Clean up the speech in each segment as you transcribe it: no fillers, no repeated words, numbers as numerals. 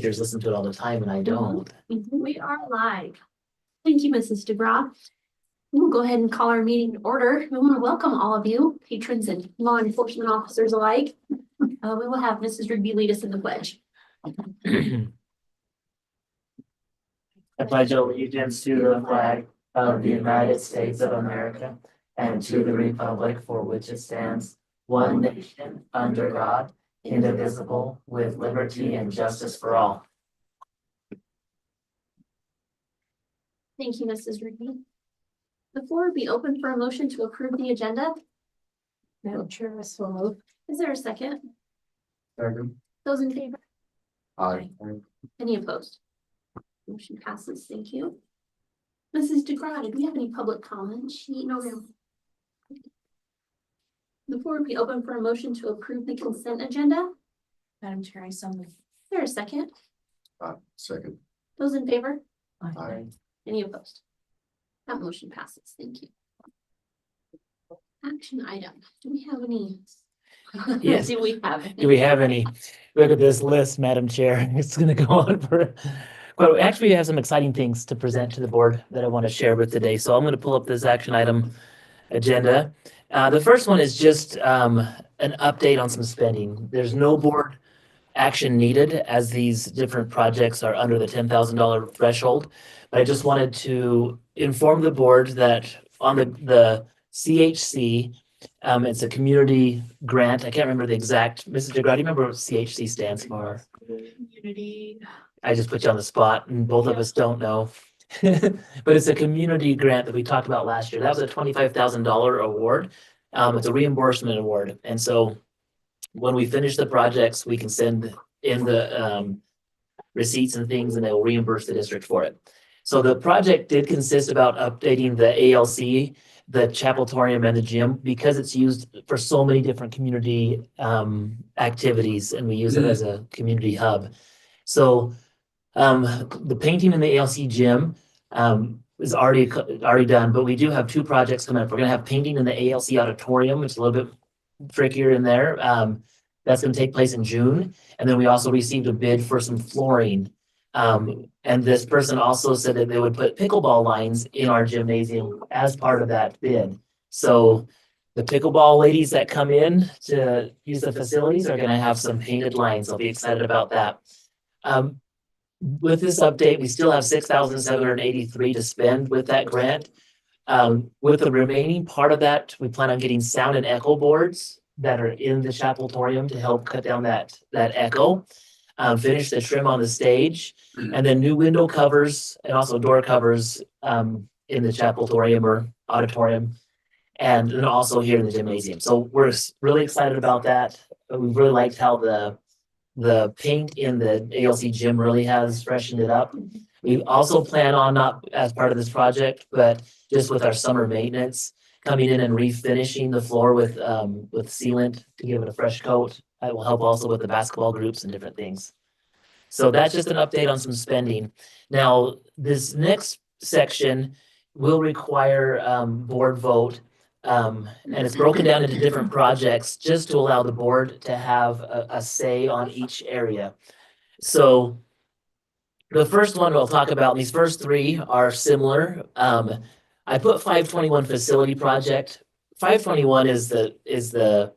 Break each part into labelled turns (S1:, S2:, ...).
S1: teachers listen to it all the time and I don't.
S2: We are live. Thank you, Mrs. DeGraw. We'll go ahead and call our meeting to order. We want to welcome all of you, patrons and law enforcement officers alike. We will have Mrs. Rigby lead us in the pledge.
S1: I pledge allegiance to the flag of the United States of America and to the republic for which it stands, one nation, under God, indivisible, with liberty and justice for all.
S2: Thank you, Mrs. Rigby. The floor will be open for a motion to approve the agenda.
S3: Madam Chair, I so move.
S2: Is there a second?
S1: Second.
S2: Those in favor?
S1: Aye.
S2: Any opposed? Motion passes. Thank you. Mrs. DeGraw, did we have any public comments? No, ma'am. The floor will be open for a motion to approve the consent agenda.
S3: Madam Chair, I so move.
S2: Is there a second?
S4: Second.
S2: Those in favor?
S4: Aye.
S2: Any opposed? That motion passes. Thank you. Action item. Do we have any?
S1: Yes.
S2: Do we have?
S1: Do we have any? Look at this list, Madam Chair. It's gonna go on for, well, actually, we have some exciting things to present to the board that I want to share with today. So I'm gonna pull up this action item agenda. The first one is just an update on some spending. There's no board action needed as these different projects are under the $10,000 threshold. But I just wanted to inform the board that on the CHC, it's a community grant. I can't remember the exact, Mrs. DeGraw, do you remember what CHC stands for?
S3: Community.
S1: I just put you on the spot and both of us don't know. But it's a community grant that we talked about last year. That was a $25,000 award. It's a reimbursement award. And so when we finish the projects, we can send in the receipts and things and they will reimburse the district for it. So the project did consist about updating the ALC, the Chapeltorium and the gym, because it's used for so many different community activities and we use it as a community hub. So the painting in the ALC gym is already done, but we do have two projects coming up. We're gonna have painting in the ALC auditorium, which is a little bit trickier in there. That's gonna take place in June. And then we also received a bid for some flooring. And this person also said that they would put pickleball lines in our gymnasium as part of that bid. So the pickleball ladies that come in to use the facilities are gonna have some painted lines. I'll be excited about that. With this update, we still have $6,783 to spend with that grant. With the remaining part of that, we plan on getting sound and echo boards that are in the Chapeltorium to help cut down that echo. Finish the trim on the stage, and then new window covers and also door covers in the Chapeltorium or auditorium, and then also here in the gymnasium. So we're really excited about that. We really liked how the paint in the ALC gym really has freshened it up. We also plan on, not as part of this project, but just with our summer maintenance, coming in and refinishing the floor with sealant to give it a fresh coat. That will help also with the basketball groups and different things. So that's just an update on some spending. Now, this next section will require board vote. And it's broken down into different projects just to allow the board to have a say on each area. So the first one we'll talk about, these first three are similar. I put 521 facility project. 521 is the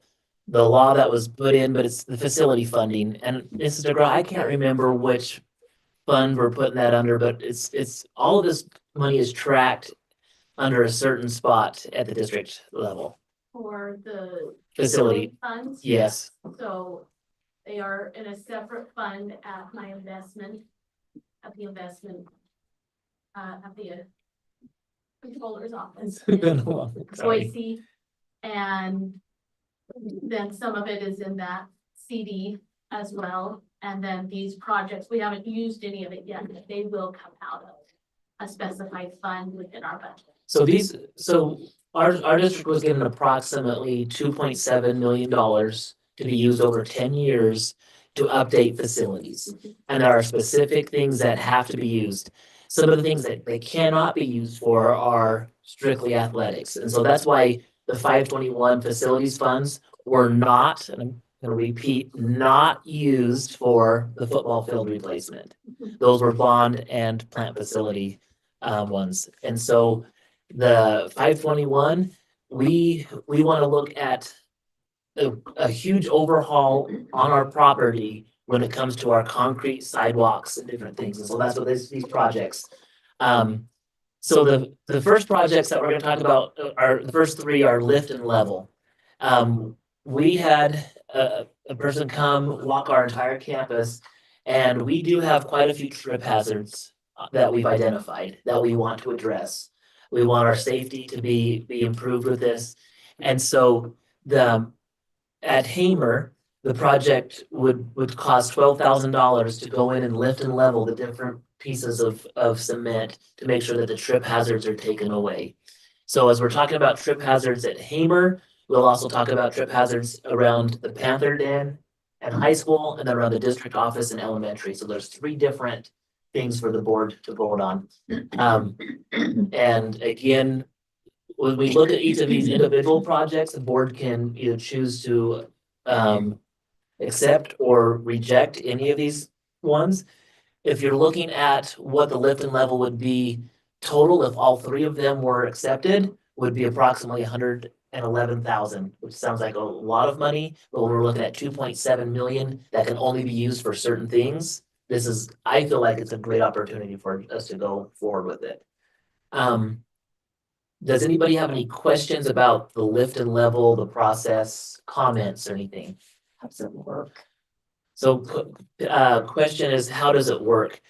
S1: law that was put in, but it's the facility funding. And Mrs. DeGraw, I can't remember which fund we're putting that under, but it's all of this money is tracked under a certain spot at the district level.
S2: For the
S1: Facility.
S2: funds?
S1: Yes.
S2: So they are in a separate fund at my investment, at the controller's office in
S1: Sorry.
S2: Boise. And then some of it is in that CD as well. And then these projects, we haven't used any of it yet, but they will come out of a specified fund within our budget.
S1: So our district was given approximately $2.7 million to be used over 10 years to update facilities. And there are specific things that have to be used. Some of the things that they cannot be used for are strictly athletics. And so that's why the 521 facilities funds were not, and gonna repeat, not used for the football field replacement. Those were bond and plant facility ones. And so the 521, we want to look at a huge overhaul on our property when it comes to our concrete sidewalks and different things. And so that's what these projects. So the first projects that we're gonna talk about are, the first three are lift and level. We had a person come walk our entire campus, and we do have quite a few trip hazards that we've identified that we want to address. We want our safety to be improved with this. And so at Hamer, the project would cost $12,000 to go in and lift and level the different pieces of cement to make sure that the trip hazards are taken away. So as we're talking about trip hazards at Hamer, we'll also talk about trip hazards around the Panther Den and high school, and then around the district office and elementary. So there's three different things for the board to vote on. And again, when we look at each of these individual projects, the board can either choose to accept or reject any of these ones. If you're looking at what the lift and level would be total, if all three of them were accepted, would be approximately 111,000, which sounds like a lot of money, but when we're looking at 2.7 million that can only be used for certain things, this is, I feel like it's a great opportunity for us to go forward with it. Does anybody have any questions about the lift and level, the process, comments or anything?
S3: How does it work?
S1: So, question is, how does it work?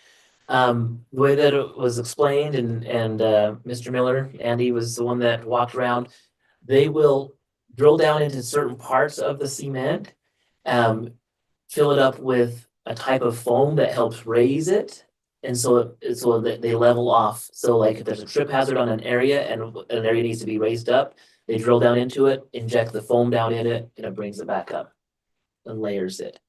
S1: The way that it was explained and Mr. Miller, Andy was the one that walked around. They will drill down into certain parts of the cement, fill it up with a type of foam that helps raise it. And so that they level off. So like if there's a trip hazard on an area and an area needs to be raised up, they drill down into it, inject the foam down in it, and it brings it back up and layers it.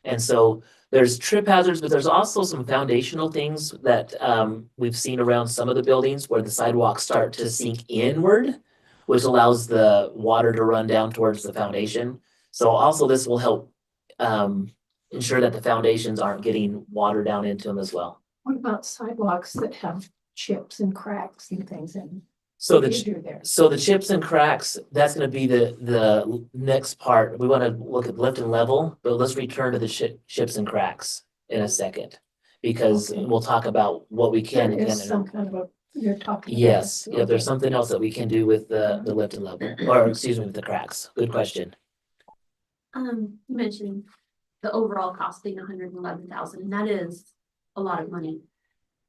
S1: And so there's trip hazards, but there's also some foundational things that we've seen around some of the buildings where the sidewalks start to sink inward, which allows the water to run down towards the foundation. So also this will help ensure that the foundations aren't getting water down into them as well.
S3: What about sidewalks that have chips and cracks and things in?
S1: So
S3: What
S1: the
S3: do you do there?
S1: So the chips and cracks, that's gonna be the next part. We wanna look at lift and level, but let's return to the chips and cracks in a second. Because
S3: Okay.
S1: we'll talk about what we can
S3: There
S1: and
S3: is
S1: can't.
S3: some kind of a, you're talking. about
S1: Yes,
S3: it.
S1: yeah, there's something else that we can do with the lift and level, or excuse me, with the cracks. Good question.
S2: You mentioned the overall cost being 111,000, and that is a lot of money.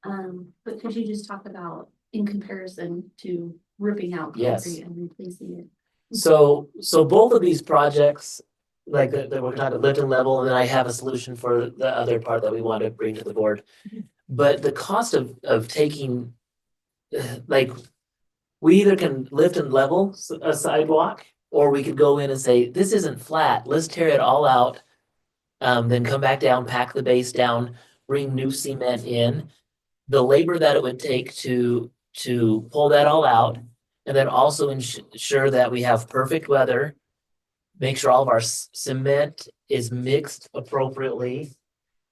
S2: But could you just talk about in comparison to ripping out
S1: Yes.
S2: concrete and replacing it?
S1: So both of these projects, like that we're talking lift and level, and then I have a solution for the other part that we want to bring to the board. But the cost of taking, like, we either can lift and level a sidewalk, or we could go in and say, this isn't flat, let's tear it all out. Then come back down, pack the base down, bring new cement in. The labor that it would take to pull that all out, and then also ensure that we have perfect weather. Make sure all of our cement is mixed appropriately.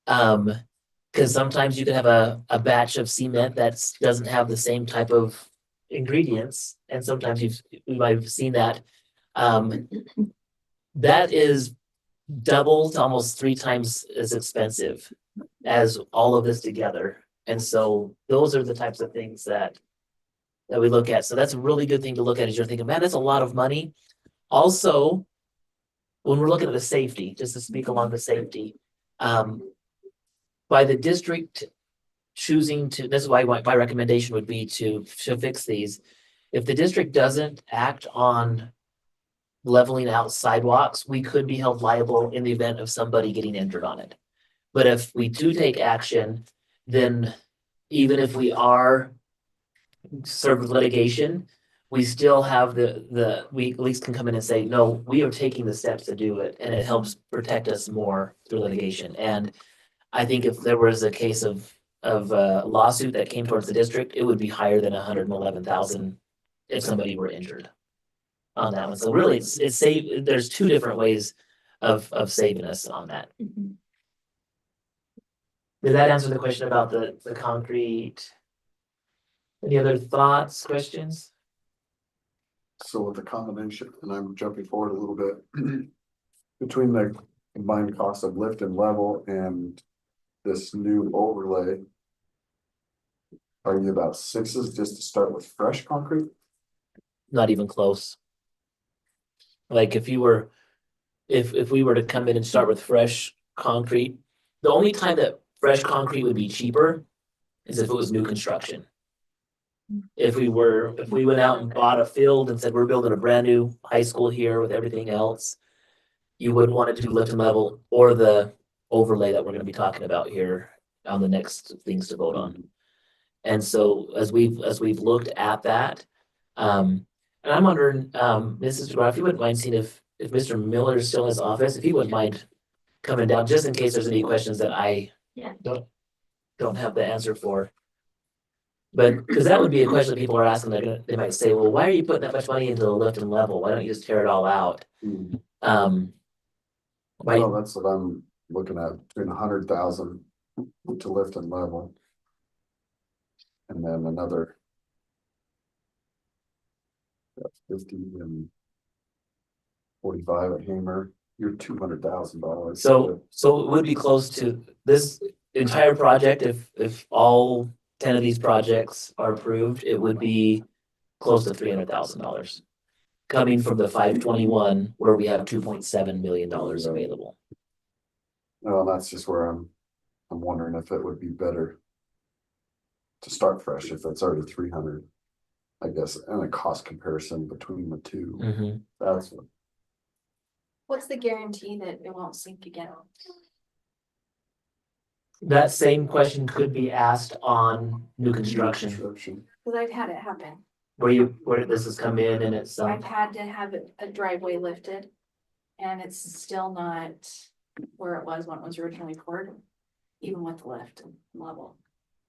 S1: Because sometimes you can have a batch of cement that doesn't have the same type of ingredients, and sometimes we might have seen that. That is double to almost 3 times as expensive as all of this together. And so those are the types of things that we look at. So that's a really good thing to look at as you're thinking, man, that's a lot of money. Also, when we're looking at the safety, just to speak along the safety, by the district choosing to, this is why my recommendation would be to fix these. If the district doesn't act on leveling out sidewalks, we could be held liable in the event of somebody getting injured on it. But if we do take action, then even if we are served with litigation, we still have we at least can come in and say, no, we are taking the steps to do it, and it helps protect us more through litigation. And I think if there was a case of a lawsuit that came towards the district, it would be higher than 111,000 if somebody were injured on that one. So really, it's safe. There's two different ways of saving us on that.
S3: Mhm.
S1: Did that answer the question about the concrete? Any other thoughts, questions?
S4: So with the combination, and I'm jumping forward a little bit. Between the combined cost of lift and level and this new overlay. Are you about sixes just to start with fresh concrete?
S1: Not even close. Like if you were, if we were to come in and start with fresh concrete, the only time that fresh concrete would be cheaper is if it was new construction. If we went out and bought a field and said, we're building a brand new high school here with everything else, you wouldn't want to do lift and level or the overlay that we're gonna be talking about here on the next things to vote on. And so as we've looked at that, and I'm wondering, Mrs. DeGraw, if you wouldn't mind seeing if Mr. Miller is still in his office, if he wouldn't mind coming down, just in case there's any questions that I
S2: Yeah.
S1: don't have the answer for. But, because that would be a question that people are asking, they might say, well, why are you putting that much money into the lift and level? Why don't you just tear it all out? Why,
S4: Well, that's what I'm looking at, between 100,000 to lift and level. And then another. 50 and 45 at Hamer, you're $200,000.
S1: so it would be close to this entire project, if all 10 of these projects are approved, it would be close to $300,000. Coming from the 521, where we have $2.7 million available.
S4: Well, that's just where I'm wondering if it would be better. To start fresh, if it's already 300. I guess, and a cost comparison between the two,
S1: Mhm.
S4: that's what.
S5: What's the guarantee that it won't sink again?
S1: That same question could be asked on new construction,
S5: Cause I've had it happen.
S1: where this has come in and it's,
S5: I've had to have a driveway lifted. And it's still not where it was when it was originally poured, even with the lift and level.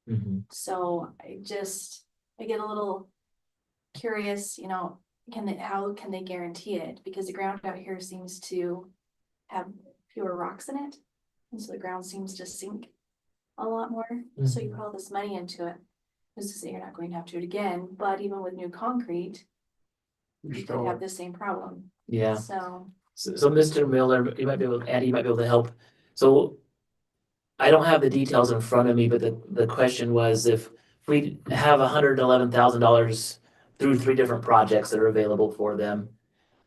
S1: Mhm.
S5: So I get a little curious, how can they guarantee it? Because the ground out here seems to have fewer rocks in it. And so the ground seems to sink a lot more. So you put all this money into it. Who's to say you're not going to have to do it again, but even with new concrete, you could have the same problem.
S1: Yeah.
S5: So,
S1: So Mr. Miller, Andy, you might be able to help. So I don't have the details in front of me, but the question was if we have $111,000 through 3 different projects that are available for them,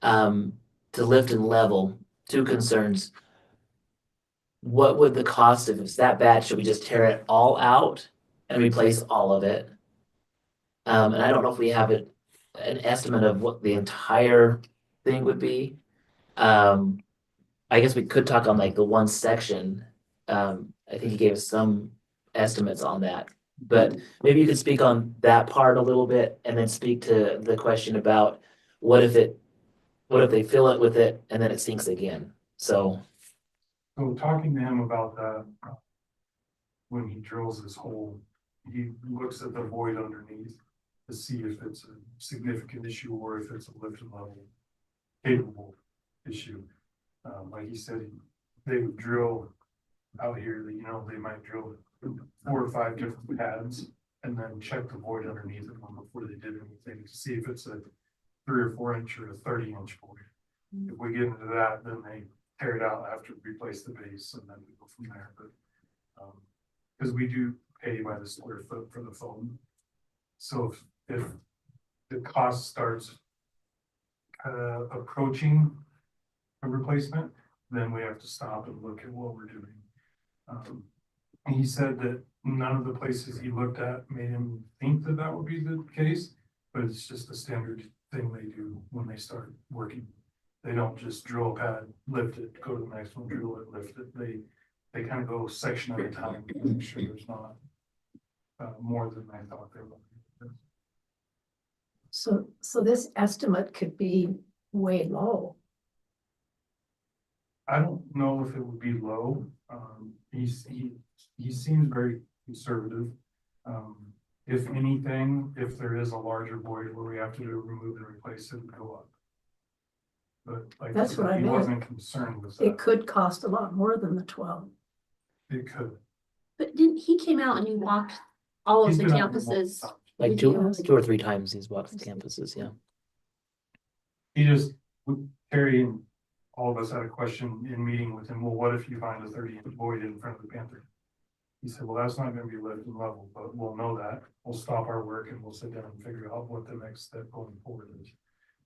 S1: to lift and level, 2 concerns. What would the cost, if it's that bad, should we just tear it all out and replace all of it? And I don't know if we have an estimate of what the entire thing would be. I guess we could talk on like the one section. I think he gave us some estimates on that. But maybe you could speak on that part a little bit and then speak to the question about what if they fill it with it and then it sinks again? So,
S6: talking to him about that, when he drills this hole, he looks at the void underneath to see if it's a significant issue or if it's a lift and level capable issue. Like he said, they would drill out here, they might drill 4 or 5 different pads and then check the void underneath of them before they did anything to see if it's a 3 or 4 inch or a 30-inch void. If we get into that, then they tear it out after we replace the base and then we go from there. But because we do pay by the square foot for the foam. So if the cost starts approaching a replacement, then we have to stop and look at what we're doing. He said that none of the places he looked at made him think that that would be the case, but it's just a standard thing they do when they start working. They don't just drill a pad, lift it, go to the next one, drill it, lift it. They kind of go section at a time to make sure there's not more than I thought there would be.
S3: So this estimate could be way low.
S6: I don't know if it would be low. He seems very conservative. If anything, if there is a larger void where we have to remove and replace it, would go up. But like,
S3: That's what I
S6: he
S3: meant.
S6: wasn't concerned with
S3: It
S6: that.
S3: could cost a lot more than the 12.
S6: It could.
S2: But didn't, he came out and he walked all of
S6: He's
S2: the
S6: been out there multiple
S2: campuses.
S6: times.
S1: Like
S2: Did
S1: two,
S2: you?
S1: 2 or 3 times he's walked the campuses, yeah.
S6: He just, Terry and all of us had a question in meeting with him, well, what if you find a 30-inch void in front of the Panther? He said, well, that's not gonna be left in level, but we'll know that, we'll stop our work and we'll sit down and figure out what the next step going forward is.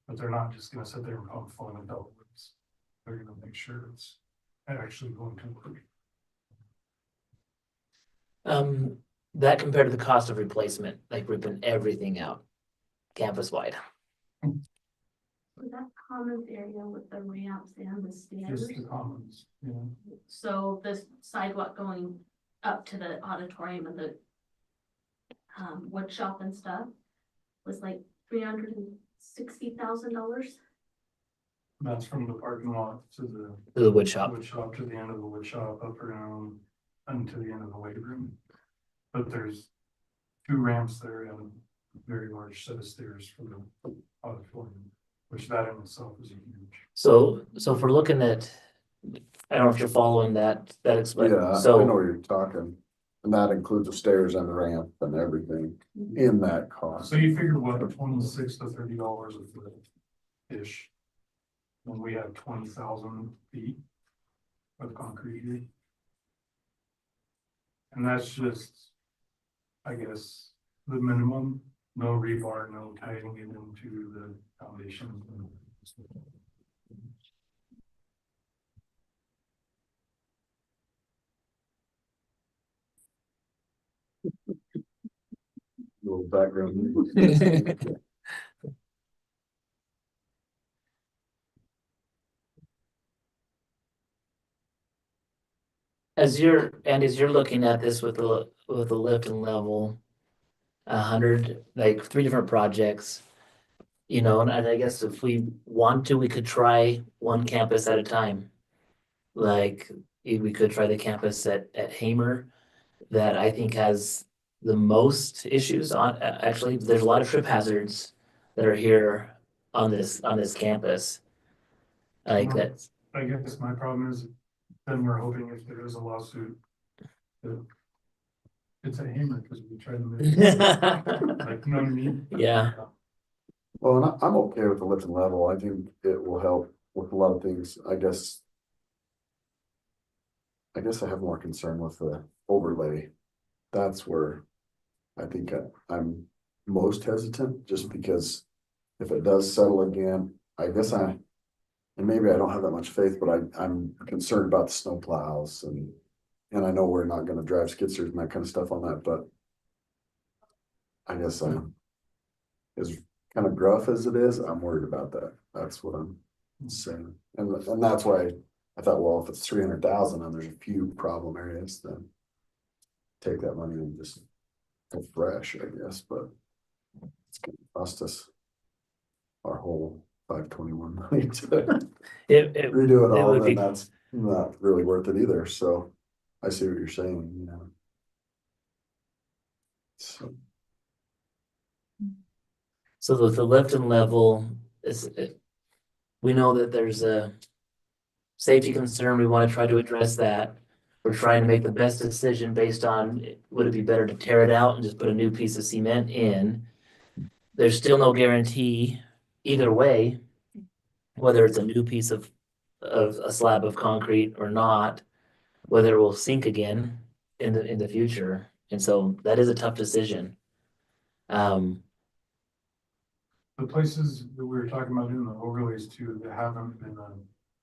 S6: But they're not just gonna sit there and pump full of woods. They're gonna make sure it's actually going to work.
S1: That compared to the cost of replacement, like ripping everything out, campus wide.
S2: Was that common area with the ramps and the stairs?
S6: Just the commons, you know.
S2: So this sidewalk going up to the auditorium and the wood shop and stuff was like $360,000.
S6: That's from the parking lot to the
S1: To the wood shop.
S6: wood shop, to the end of the wood shop, up around, and to the end of the weight room. But there's 2 ramps there and a very large set of stairs for the auditorium, which that in itself is huge.
S1: So if we're looking at, I don't know if you're following that explain,
S4: Yeah, I know
S1: so,
S4: what you're talking, and that includes the stairs and the ramp and everything in that cost.
S6: So you figure what, $26 to $30 a foot-ish. When we have 20,000 feet of concrete here. And that's just, I guess, the minimum, no rebar, no tying it into the foundation.
S4: Little background.
S1: as you're looking at this with the lift and level. 100, like 3 different projects. You know, and I guess if we want to, we could try one campus at a time. Like, we could try the campus at Hamer that I think has the most issues on, actually, there's a lot of trip hazards that are here on this campus. Like that's,
S6: I guess my problem is, then we're hoping if there is a lawsuit, that it's a hammer, because we tried to make, like, you know what I mean?
S1: Yeah.
S4: Well, and I'm okay with the lift and level. I think it will help with a lot of things. I guess I have more concern with the overlay. That's where I think I'm most hesitant, just because if it does settle again, and maybe I don't have that much faith, but I'm concerned about the snow plows and I know we're not gonna drive skid steers and that kind of stuff on that, but I guess as kind of gruff as it is, I'm worried about that. That's what I'm saying. And that's why I thought, well, if it's 300,000 and there's a few problem areas, then take that money and just go fresh, I guess, but it's gonna cost us our whole 521 million to
S1: it,
S4: redo it
S1: it
S4: all,
S1: would be-
S4: then that's not really worth it either, so I see what you're saying, you know. So,
S1: so the lift and level we know that there's a safety concern. We want to try to address that. We're trying to make the best decision based on, would it be better to tear it out and just put a new piece of cement in? There's still no guarantee either way, whether it's a new piece of a slab of concrete or not, whether it will sink again in the future. And so that is a tough decision.
S6: The places that we were talking about doing the overlays to, that haven't been a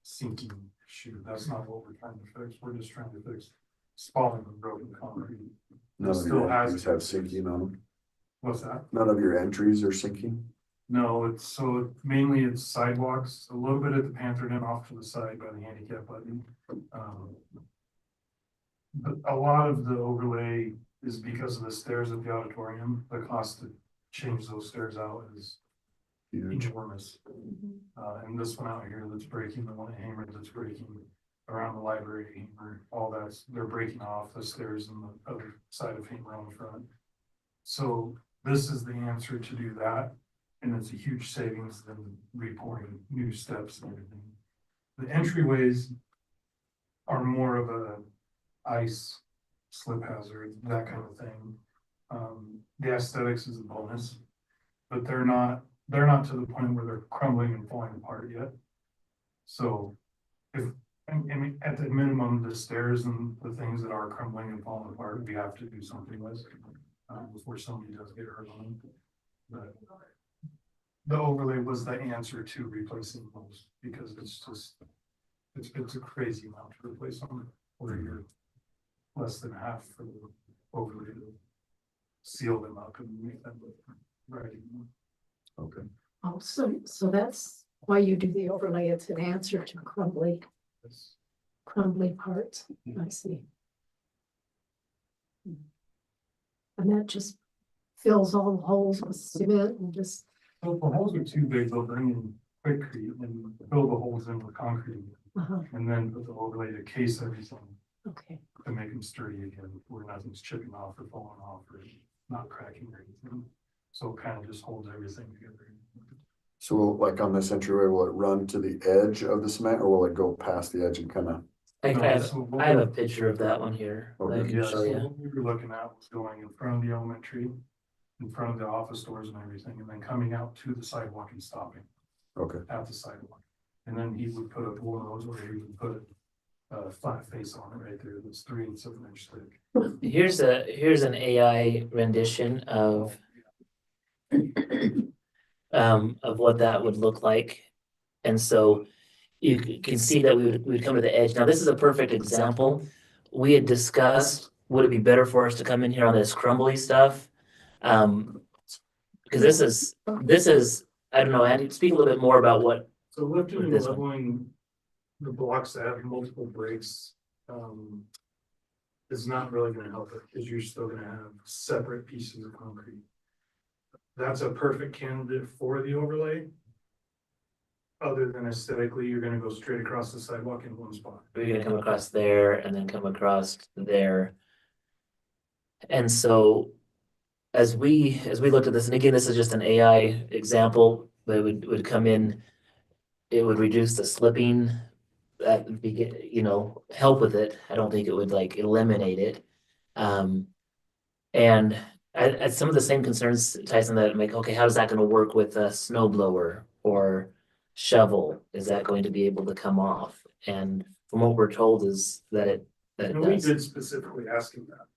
S6: sinking issue, that's not what we're trying to fix, we're just trying to fix spalling and broken concrete.
S4: none of
S6: Still
S4: your
S6: has-
S4: entries have sinking on them.
S6: What's that?
S4: None of your entries are sinking.
S6: No, so mainly it's sidewalks, a little bit at the Panther Den off to the side by the handicap button. But a lot of the overlay is because of the stairs at the auditorium, the cost to change those stairs out is
S4: Huge.
S6: enormous. And this one out here that's breaking, the one at Hamer that's breaking around the library, Hamer, all they're breaking off the stairs on the other side of Hamer on the front. So this is the answer to do that. And it's a huge savings than repouring new steps and everything. The entryways are more of a ice slip hazard, that kind of thing. The aesthetics is a bonus, but they're not to the point where they're crumbling and falling apart yet. So if, I mean, at the minimum, the stairs and the things that are crumbling and falling apart, we have to do something with, before somebody does get hurt on them. But the overlay was the answer to replacing those, because it's just, it's a crazy amount to replace them, where you're less than half for the overlay to seal them up and make them look right.
S4: Okay.
S3: Oh, so that's why you do the overlay. It's an answer to crumbly parts. I see. And that just fills all the holes with cement and just,
S6: So if the holes are too big, they'll bring in quickcrete and fill the holes in with concrete, and then put the overlay to case everything
S3: okay.
S6: to make them sturdy again, where nothing's chipping off or falling off or not cracking or anything. So it kind of just holds everything together.
S4: So like on this entryway, will it run to the edge of the cement or will it go past the edge and kind of?
S1: I have a picture of that one here. that I
S4: Okay.
S1: can
S6: Yeah,
S1: show
S6: so
S1: you.
S6: what we were looking at was going in front of the elementary, in front of the office doors and everything, and then coming out to the sidewalk and stopping
S4: Okay,
S6: at the sidewalk. And then he would put up one of those, or he would put a flat face on it right there, that's 3/8 of an inch thick.
S1: Here's an AI rendition of what that would look like. And so you can see that we would come to the edge. Now, this is a perfect example. We had discussed, would it be better for us to come in here on this crumbly stuff? Because this is, I don't know, Andy, speak a little bit more about what,
S6: So lifting
S1: With
S6: and
S1: this one.
S6: leveling the blocks that have multiple breaks, is not really gonna help it, because you're still gonna have separate pieces of concrete. That's a perfect candidate for the overlay. Other than aesthetically, you're gonna go straight across the sidewalk in one spot.
S1: we're gonna come across there and then come across there. And so as we looked at this, and again, this is just an AI example, but it would come in, it would reduce the slipping, that would be, help with it. I don't think it would like eliminate it. And I some of the same concerns, Tyson, that make, okay, how is that gonna work with a snow blower or shovel? Is that going to be able to come off? And from what we're told is that it
S6: And we
S1: does.
S6: did specifically ask him that.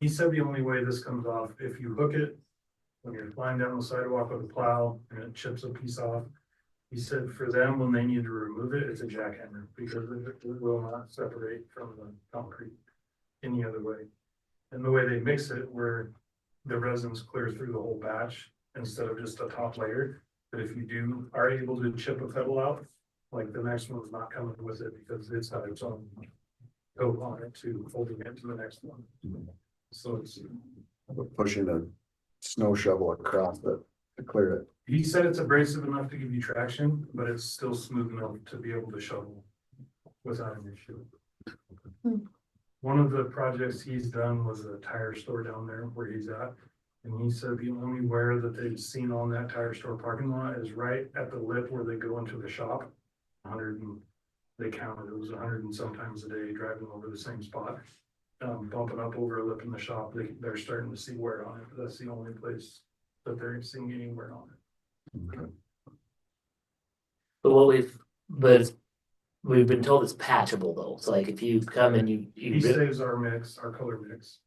S6: He said the only way this comes off, if you hook it, when you're flying down the sidewalk with a plow and it chips a piece off. He said for them, when they need to remove it, it's a jackhammer, because it will not separate from the concrete any other way. And the way they mix it, where the resins clear through the whole batch instead of just a top layer. But if you are able to chip a pebble out, like the next one's not coming with it because it's got its own coat on it to holding it to the next one. So it's,
S4: pushing a snow shovel across it to clear it.
S6: he said it's abrasive enough to give you traction, but it's still smooth enough to be able to shovel without an issue. One of the projects he's done was a tire store down there where he's at. And he said the only wear that they've seen on that tire store parking lot is right at the lip where they go into the shop. They counted, it was 100 and sometimes a day driving over the same spot. Bumping up over a lip in the shop, they're starting to see wear on it, but that's the only place that they're seeing any wear on it.
S4: Okay.
S1: But we've been told it's patchable though. So like if you come and you
S6: He saves our mix, our color mix.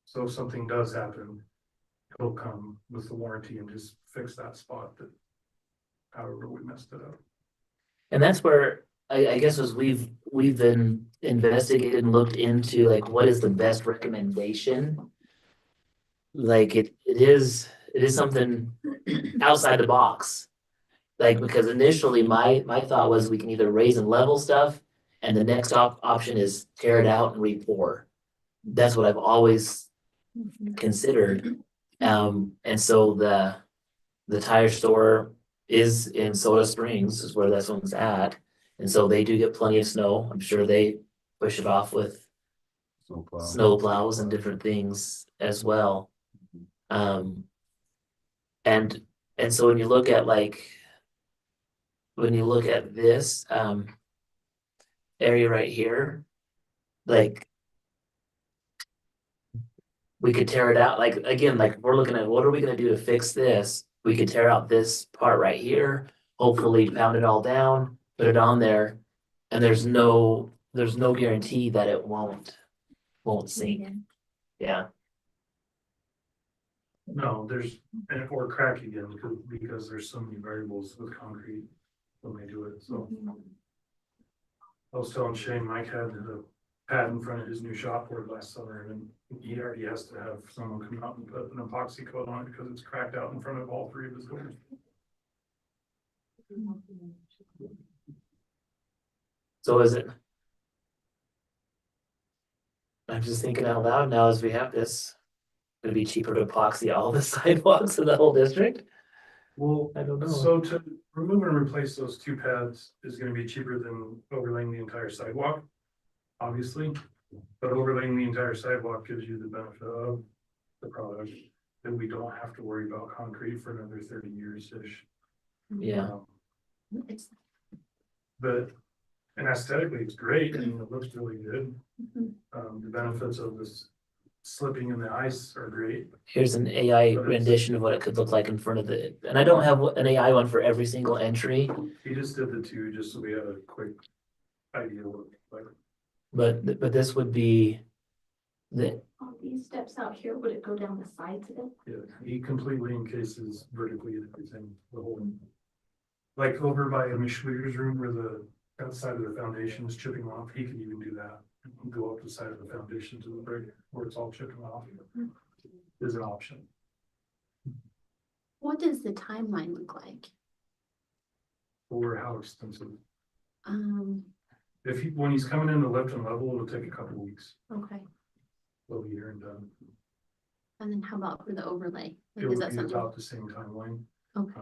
S6: So if something does happen, he'll come with the warranty and just fix that spot that however we messed it up.
S1: And that's where I guess as we've been investigated and looked into like what is the best recommendation. Like it is something outside the box. Like because initially my thought was we can either raise and level stuff and the next option is tear it out and re-pour. That's what I've always considered. And so the tire store is in Soda Springs is where this one's at. And so they do get plenty of snow. I'm sure they push it off with snow plows and different things as well. And And so when you look at when you look at this, area right here, like, we could tear it out, like, again, like, we're looking at what are we gonna do to fix this? We could tear out this part right here, hopefully pound it all down, put it on there. And there's no guarantee that it won't sink, yeah.
S6: No, or crack again, because there's so many variables with concrete when they do it, so. I was telling Shane, Mike had the pad in front of his new shop for last summer, and he already has to have someone come out and put an epoxy coat on it because it's cracked out in front of all three of his doors.
S1: So is it? I'm just thinking out loud now as we have this. It'd be cheaper to epoxy all the sidewalks in the whole district?
S6: Well,
S1: I don't know.
S6: so to remove and replace those two pads is gonna be cheaper than overlaying the entire sidewalk. Obviously, but overlaying the entire sidewalk gives you the benefit of the product. That we don't have to worry about concrete for another 30 years-ish.
S1: Yeah,
S2: It's,
S6: But, and aesthetically, it's great, and it looks really good.
S2: Mhm.
S6: The benefits of this slipping in the ice are great.
S1: here's an AI rendition of what it could look like in front of the, and I don't have an AI one for every single entry.
S6: He just did the two, just so we had a quick idea what, like,
S1: But this would be the,
S2: all these steps out here, would it go down the sides of it?
S6: yeah, he completely encases vertically and everything, the whole. Like over by Miss Schwieger's room where the outside of the foundation is chipping off, he can even do that. Go up the side of the foundation to the brick where it's all chipping off. Is an option.
S2: What does the timeline look like?
S6: Or how extensive.
S2: Um,
S6: When he's coming in the lift and level, it'll take a couple of weeks,
S2: okay,
S6: a year and done.
S2: and then how about for the overlay?
S6: It
S2: Like, is
S6: would
S2: that
S6: be
S2: something?
S6: about the same timeline.
S2: Okay.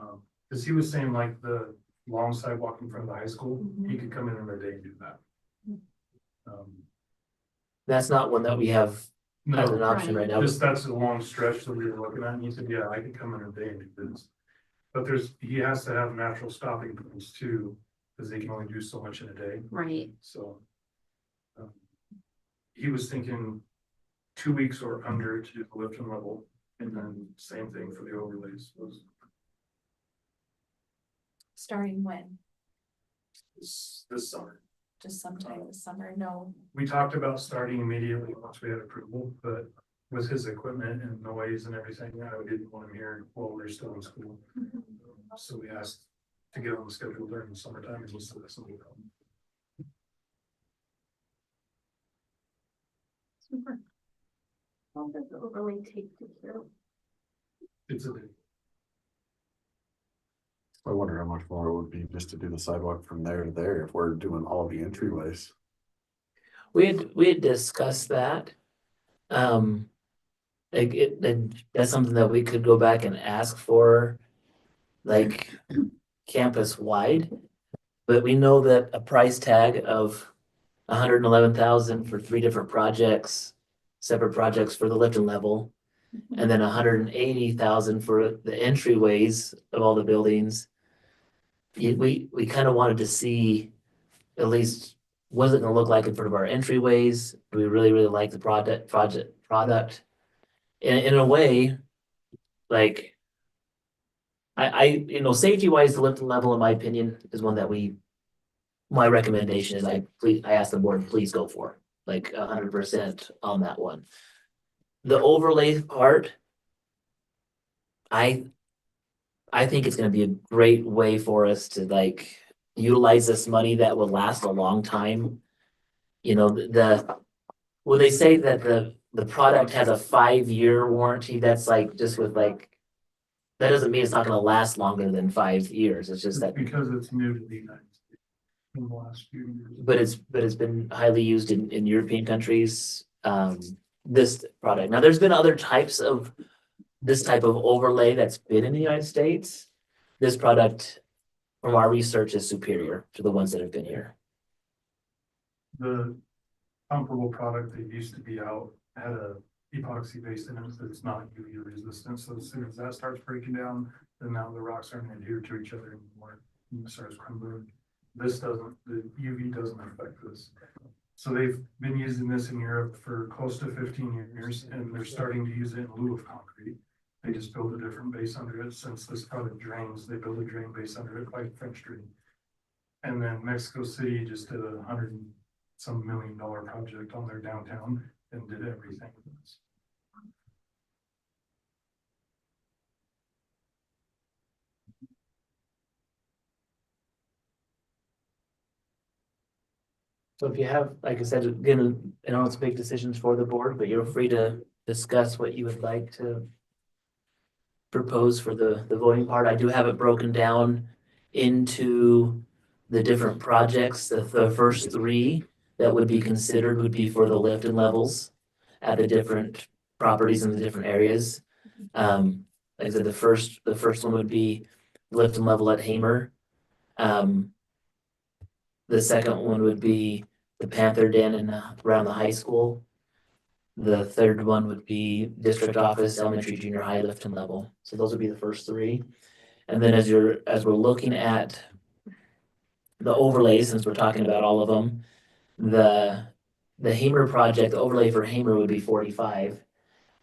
S6: Cause he was saying like the long sidewalk in front of the high school,
S2: Mhm.
S6: he could come in a day and do that.
S2: Mhm.
S1: that's not one that we have as an
S6: No,
S1: option right now.
S6: just that's a long stretch that we were looking at, and he said, yeah, I could come in a day and do this. But he has to have natural stopping points too, cause they can only do so much in a day,
S2: Right,
S6: so. He was thinking 2 weeks or under to do the lift and level, and then same thing for the overlays was
S5: Starting when?
S6: this summer.
S5: Just sometime this summer, no.
S6: We talked about starting immediately once we had approval, but with his equipment and noise and everything, I didn't want him here while they're still in school. So we asked to get on the schedule during the summertime, and he said that's no problem.
S2: super. How does the overlay take to care of?
S6: It's a day.
S4: I wonder how much more it would be just to do the sidewalk from there to there if we're doing all the entryways.
S1: We had discussed that. That's something that we could go back and ask for, like, campus wide. But we know that a price tag of 111,000 for 3 different projects, separate projects for the lift and level, and then 180,000 for the entryways of all the buildings. We kind of wanted to see at least what is it gonna look like in front of our entryways? Do we really like the product? In a way, like, safety wise, the lift and level, in my opinion, is one that my recommendation is I ask the board, please go for, like 100% on that one. The overlay part, I think it's gonna be a great way for us to like utilize this money that will last a long time. You know, when they say that the product has a 5-year warranty, that's like just with like, that doesn't mean it's not gonna last longer than 5 years. It's just that,
S6: Because it's new to the United States in the last few years.
S1: but it's been highly used in European countries. This product. Now, there's been other types of this type of overlay that's been in the United States. This product, from our research, is superior to the ones that have been here.
S6: The comparable product that used to be out had a epoxy based in it that's not UV resistant. So as soon as that starts breaking down, then now the rocks aren't adhere to each other anymore. And it starts crumbling. This doesn't, the UV doesn't affect this. So they've been using this in Europe for close to 15 years, and they're starting to use it in lieu of concrete. They just build a different base under it. Since this product drains, they build a drain base under it like French drain. And then Mexico City just did $100-some million project on their downtown and did everything with this.
S1: So if you have, like I said, again, I know it's big decisions for the board, but you're free to discuss what you would like to propose for the voting part. I do have it broken down into the different projects. The first three that would be considered would be for the lift and levels at the different properties in the different areas. Like I said, the first one would be lift and level at Hamer. The second one would be the Panther Den and around the high school. The third one would be district office, elementary, junior high, lift and level. So those would be the first three. And then as we're looking at the overlays, since we're talking about all of them, the Hamer project, the overlay for Hamer would be 45.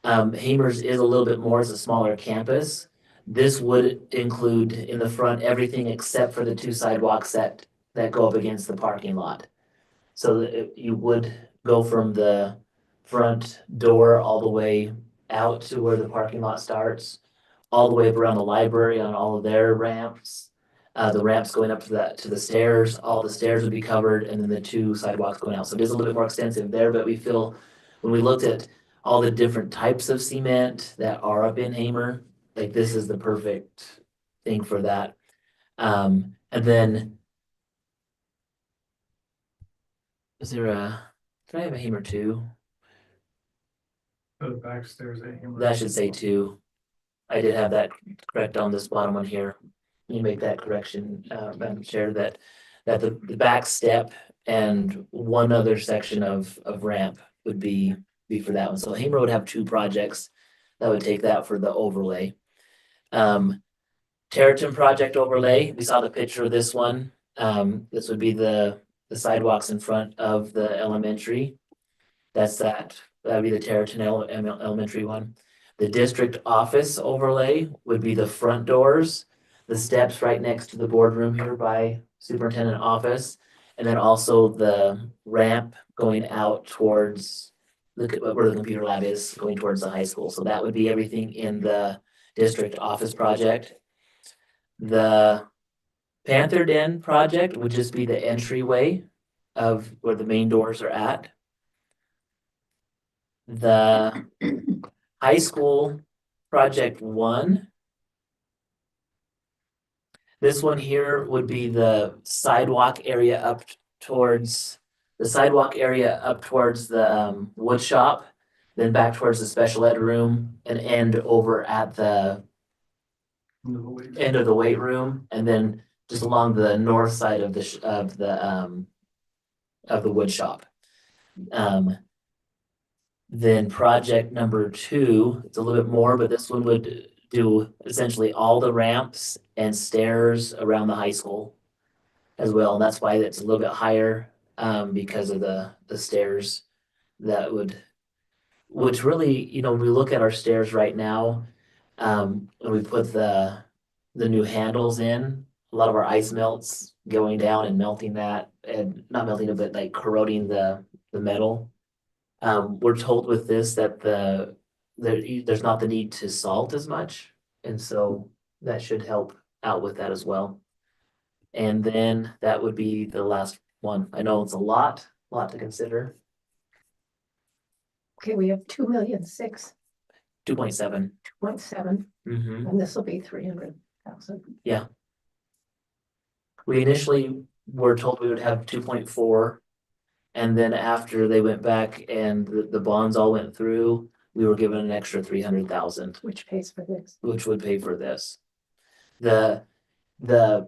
S1: Hamer's is a little bit more, it's a smaller campus. This would include in the front everything except for the two sidewalks that go up against the parking lot. So that you would go from the front door all the way out to where the parking lot starts, all the way up around the library on all of their ramps. The ramps going up to the stairs, all the stairs would be covered, and then the two sidewalks going out. So it is a little bit more extensive there, but we feel when we looked at all the different types of cement that are up in Hamer, like this is the perfect thing for that. And then is there did I have a Hamer two?
S6: The back stairs at Hamer.
S1: That should say two. I did have that correct on this bottom one here. You make that correction, Madam Chair, that the back step and one other section of ramp would be for that one. So Hamer would have two projects that would take that for the overlay. Territon project overlay, we saw the picture of this one. This would be the sidewalks in front of the elementary. That'd be the Territon elementary one. The district office overlay would be the front doors, the steps right next to the boardroom here by superintendent office, and then also the ramp going out towards where the computer lab is, going towards the high school. So that would be everything in the district office project. The Panther Den project would just be the entryway of where the main doors are at. The high school project 1. This one here would be the sidewalk area up towards the wood shop, then back towards the special ed room and end over at the end of the weight room, and then just along the north side of the wood shop. Then project number 2, it's a little bit more, but this one would do essentially all the ramps and stairs around the high school as well. And that's why it's a little bit higher, because of the stairs that which really, when we look at our stairs right now, when we put the new handles in, a lot of our ice melts going down and melting that, and not melting it, but like corroding the metal. We're told with this that there's not the need to salt as much, and so that should help out with that as well. And then that would be the last one. I know it's a lot to consider.
S3: Okay, we have 2,006,000,
S1: 2.7.
S3: 2.7,
S1: Mm-hmm.
S3: and this will be 300,000.
S1: We initially were told we would have 2.4. And then after they went back and the bonds all went through, we were given an extra 300,000,
S3: Which pays for this?
S1: which would pay for this. The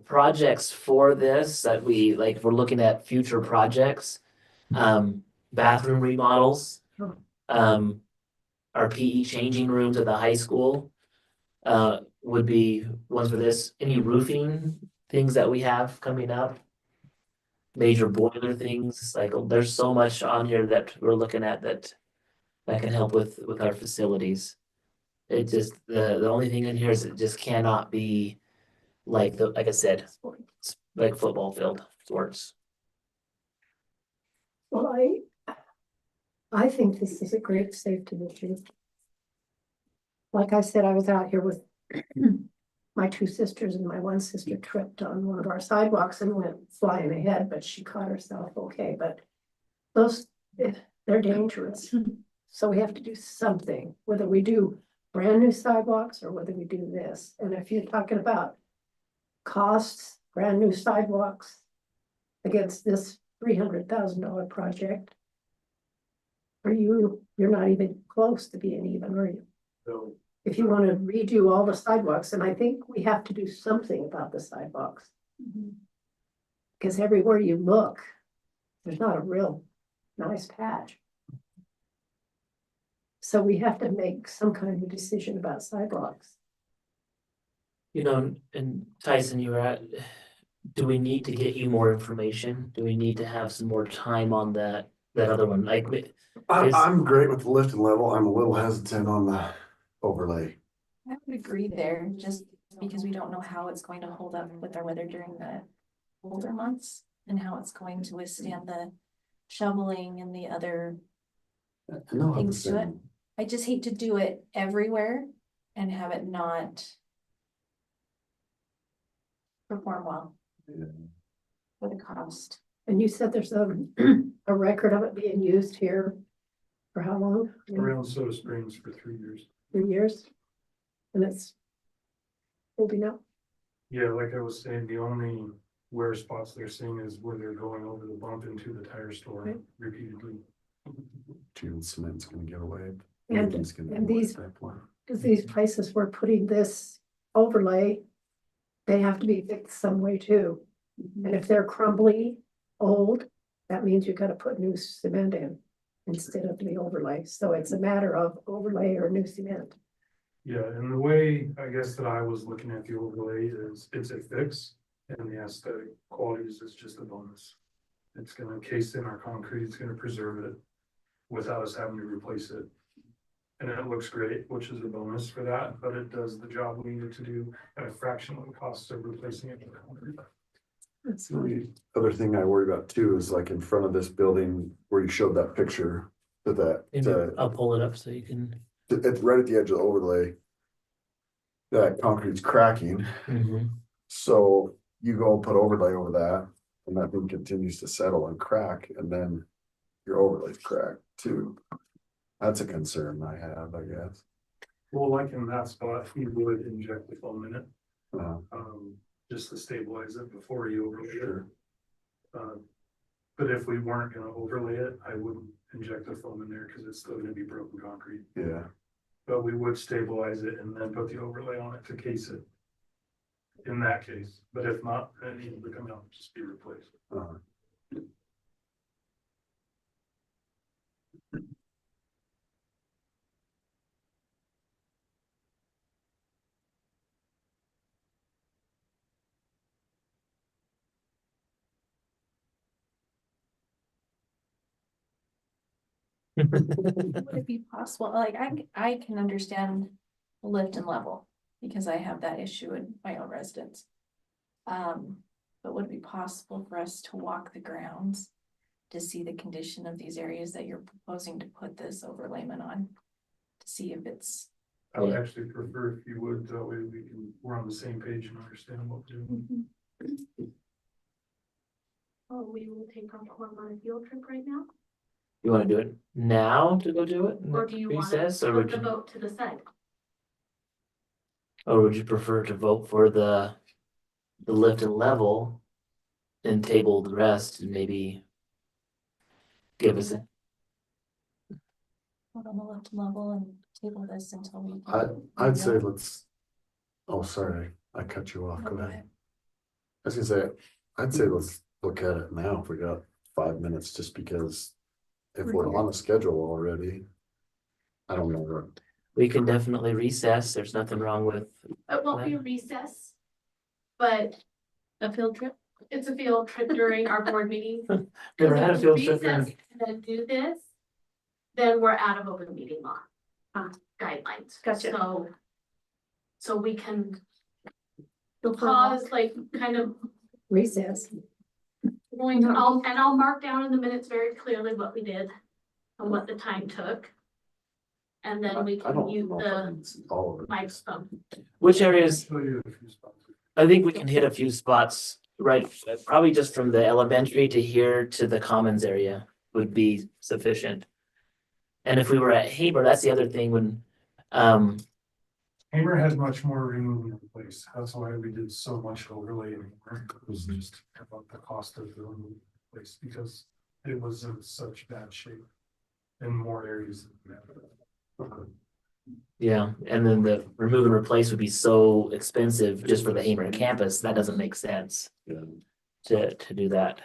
S1: projects for this that we like, if we're looking at future projects, bathroom remodels, are our PE changing rooms at the high school. Would be ones for this, any roofing things that we have coming up. Major boiler things, like there's so much on here that we're looking at that can help with our facilities. It just, the only thing in here is it just cannot be like like I said, like football field sports.
S3: Well, I think this is a great safety issue. Like I said, I was out here with my two sisters, and my one sister tripped on one of our sidewalks and went flying ahead, but she caught herself okay, but those, they're dangerous. So we have to do something, whether we do brand new sidewalks or whether we do this. And if you're talking about costs, brand new sidewalks against this $300,000 project, you're not even close to being even, are you?
S6: So,
S3: If you want to redo all the sidewalks, and I think we have to do something about the sidewalks. Because everywhere you look, there's not a real nice patch. So we have to make some kind of decision about sidewalks.
S1: You know, and Tyson, you were at, do we need to get you more information? Do we need to have some more time on that other one? Like, Is-
S4: I'm great with the lift and level. I'm a little hesitant on the overlay.
S5: I would agree there, just because we don't know how it's going to hold up with our weather during the older months and how it's going to withstand the shoveling and the other.
S4: And they'll have the
S5: Things to it.
S4: same.
S5: I just hate to do it everywhere and have it not perform well
S4: Yeah.
S5: for the cost.
S3: And you said there's a record of it being used here for how long?
S6: around Soda Springs for 3 years.
S3: 3 years? And it's holding up.
S6: Yeah, like I was saying, the only wear spots they're seeing is where they're going over the bump into the tire store
S3: Right.
S6: repeatedly.
S4: June cement's gonna give away.
S3: And-
S4: Everything's gonna
S3: and
S4: give away
S3: these-
S4: at that point.
S3: Because these places we're putting this overlay, they have to be fixed some way too. And if they're crumbly, old, that means you gotta put new cement in instead of the overlay. So it's a matter of overlay or new cement.
S6: Yeah, and the way I guess that I was looking at the overlay is it's a fix and the aesthetic qualities is just a bonus. It's gonna case in our concrete, it's gonna preserve it without us having to replace it. And it looks great, which is a bonus for that, but it does the job we needed to do at a fraction of the cost of replacing it with concrete.
S3: That's
S4: The other thing I worry about too is like in front of this building where you showed that picture.
S1: maybe I'll pull it up so you can.
S4: It's right at the edge of the overlay. That concrete's cracking,
S1: Mhm.
S4: so you go and put overlay over that, and that thing continues to settle and crack, and then your overlay's cracked too. That's a concern I have, I guess.
S6: Well, like in that spot, you would inject the foam in it,
S4: Uh,
S6: just to stabilize it before you overlay it.
S4: Sure.
S6: But if we weren't gonna overlay it, I wouldn't inject the foam in there because it's still gonna be broken concrete.
S4: Yeah,
S6: But we would stabilize it and then put the overlay on it to case it. In that case, but if not, it needs to come out and just be replaced.
S4: uh,
S5: Would it be possible, like, I can understand lift and level, because I have that issue in my own residence. But would it be possible for us to walk the grounds to see the condition of these areas that you're proposing to put this overlayment on? To see if it's.
S6: I would
S1: Yeah.
S6: actually prefer if you would, that way we're on the same page and understand what we're doing.
S2: Oh, we will take our corn on a field trip right now,
S1: You wanna do it now to go do it? in
S2: or do you want
S1: recess,
S2: to
S1: or
S2: put
S1: would
S2: the
S1: you,
S2: vote to the side?
S1: or would you prefer to vote for the lift and level? And table the rest and maybe give us a,
S5: Put on the left level and table this until we.
S4: I'd say let's. Oh, sorry, I cut you off, go ahead. I was gonna say, I'd say let's look at it now if we got 5 minutes, just because if we're on the schedule already. I don't know.
S1: We can definitely recess. There's nothing wrong with,
S2: It won't be a recess. But. A field trip? It's a field trip during our board meeting.
S1: never
S2: If
S1: had a
S2: we
S1: field trip.
S2: recess and then do this, then we're out of open meeting law. Guidelines.
S3: Gotcha.
S2: So we can
S3: Go for a walk.
S2: pause, like, kind of
S3: Recess.
S2: going to, I'll mark down in the minutes very clearly what we did and what the time took. And then we
S4: I
S2: can
S4: don't
S2: use
S4: know if I
S2: the
S4: can see all of it.
S2: microphone.
S1: Which areas,
S6: Show you a few spots.
S1: I think we can hit a few spots, right? Probably just from the elementary to here to the commons area would be sufficient. And if we were at Haber, that's the other thing when,
S6: Hamer has much more removing in place. That's why we did so much overlay in Hamer. It was just about the cost of the removing in place because it was in such bad shape in more areas than that.
S1: yeah, and then the remove and replace would be so expensive just for the Haber campus. That doesn't make sense
S4: Yeah.
S1: to do that.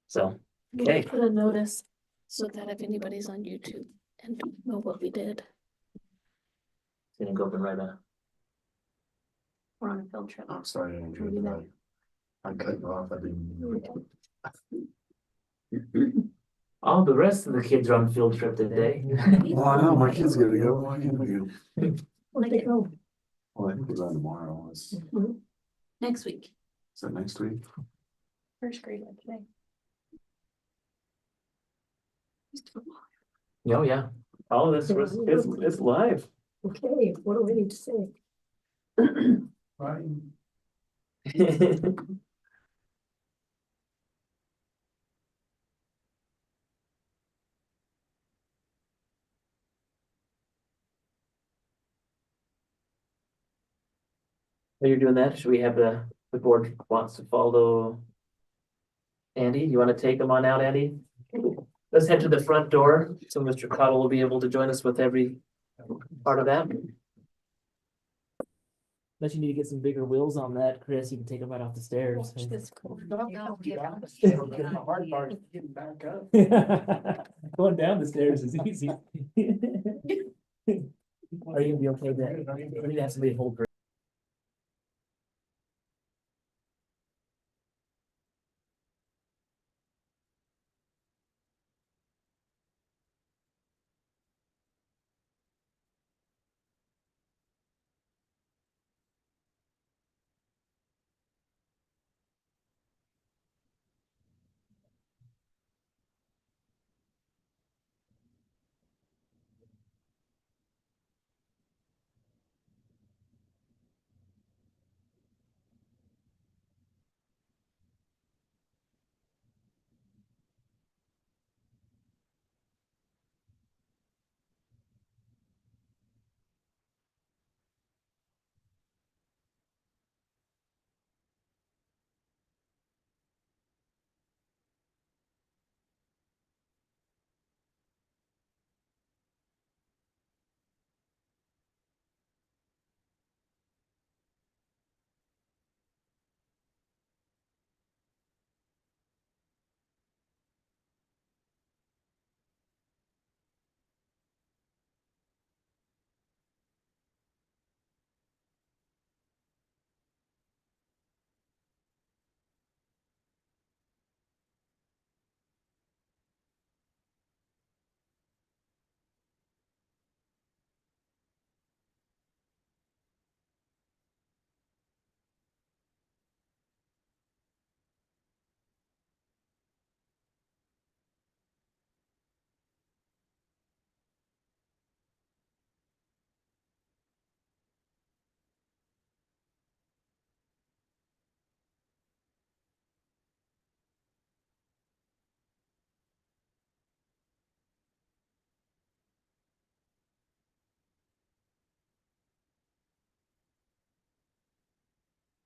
S1: So, okay.
S2: Put a notice so that if anybody's on YouTube and don't know what we did,
S1: Gonna go up and write a.
S2: we're on a field trip.
S4: I'm sorry, Andrew, but I'm cutting you off. I didn't.
S1: All the rest of the kids are on field trip today.
S4: Well, I know, my kid's gonna go. Why can't we go?
S3: Where'd they go?
S4: Well, I think we're on tomorrow. Is
S5: Next week,
S4: that next week?
S5: first grade like today.
S1: Oh, yeah. All of this was, it's live.
S3: Okay, what do we need to say?
S6: Right?
S1: While you're doing that, should we have the board wants to follow? Andy, you want to take them on out, Andy? Let's head to the front door, so Mr. Cottle will be able to join us with every part of that. Bet you need to get some bigger wheels on that, Chris, you can take them right off the stairs.
S6: Hard part is getting back up.
S1: Going down the stairs is easy. Are you gonna be okay with that? We need to have somebody hold.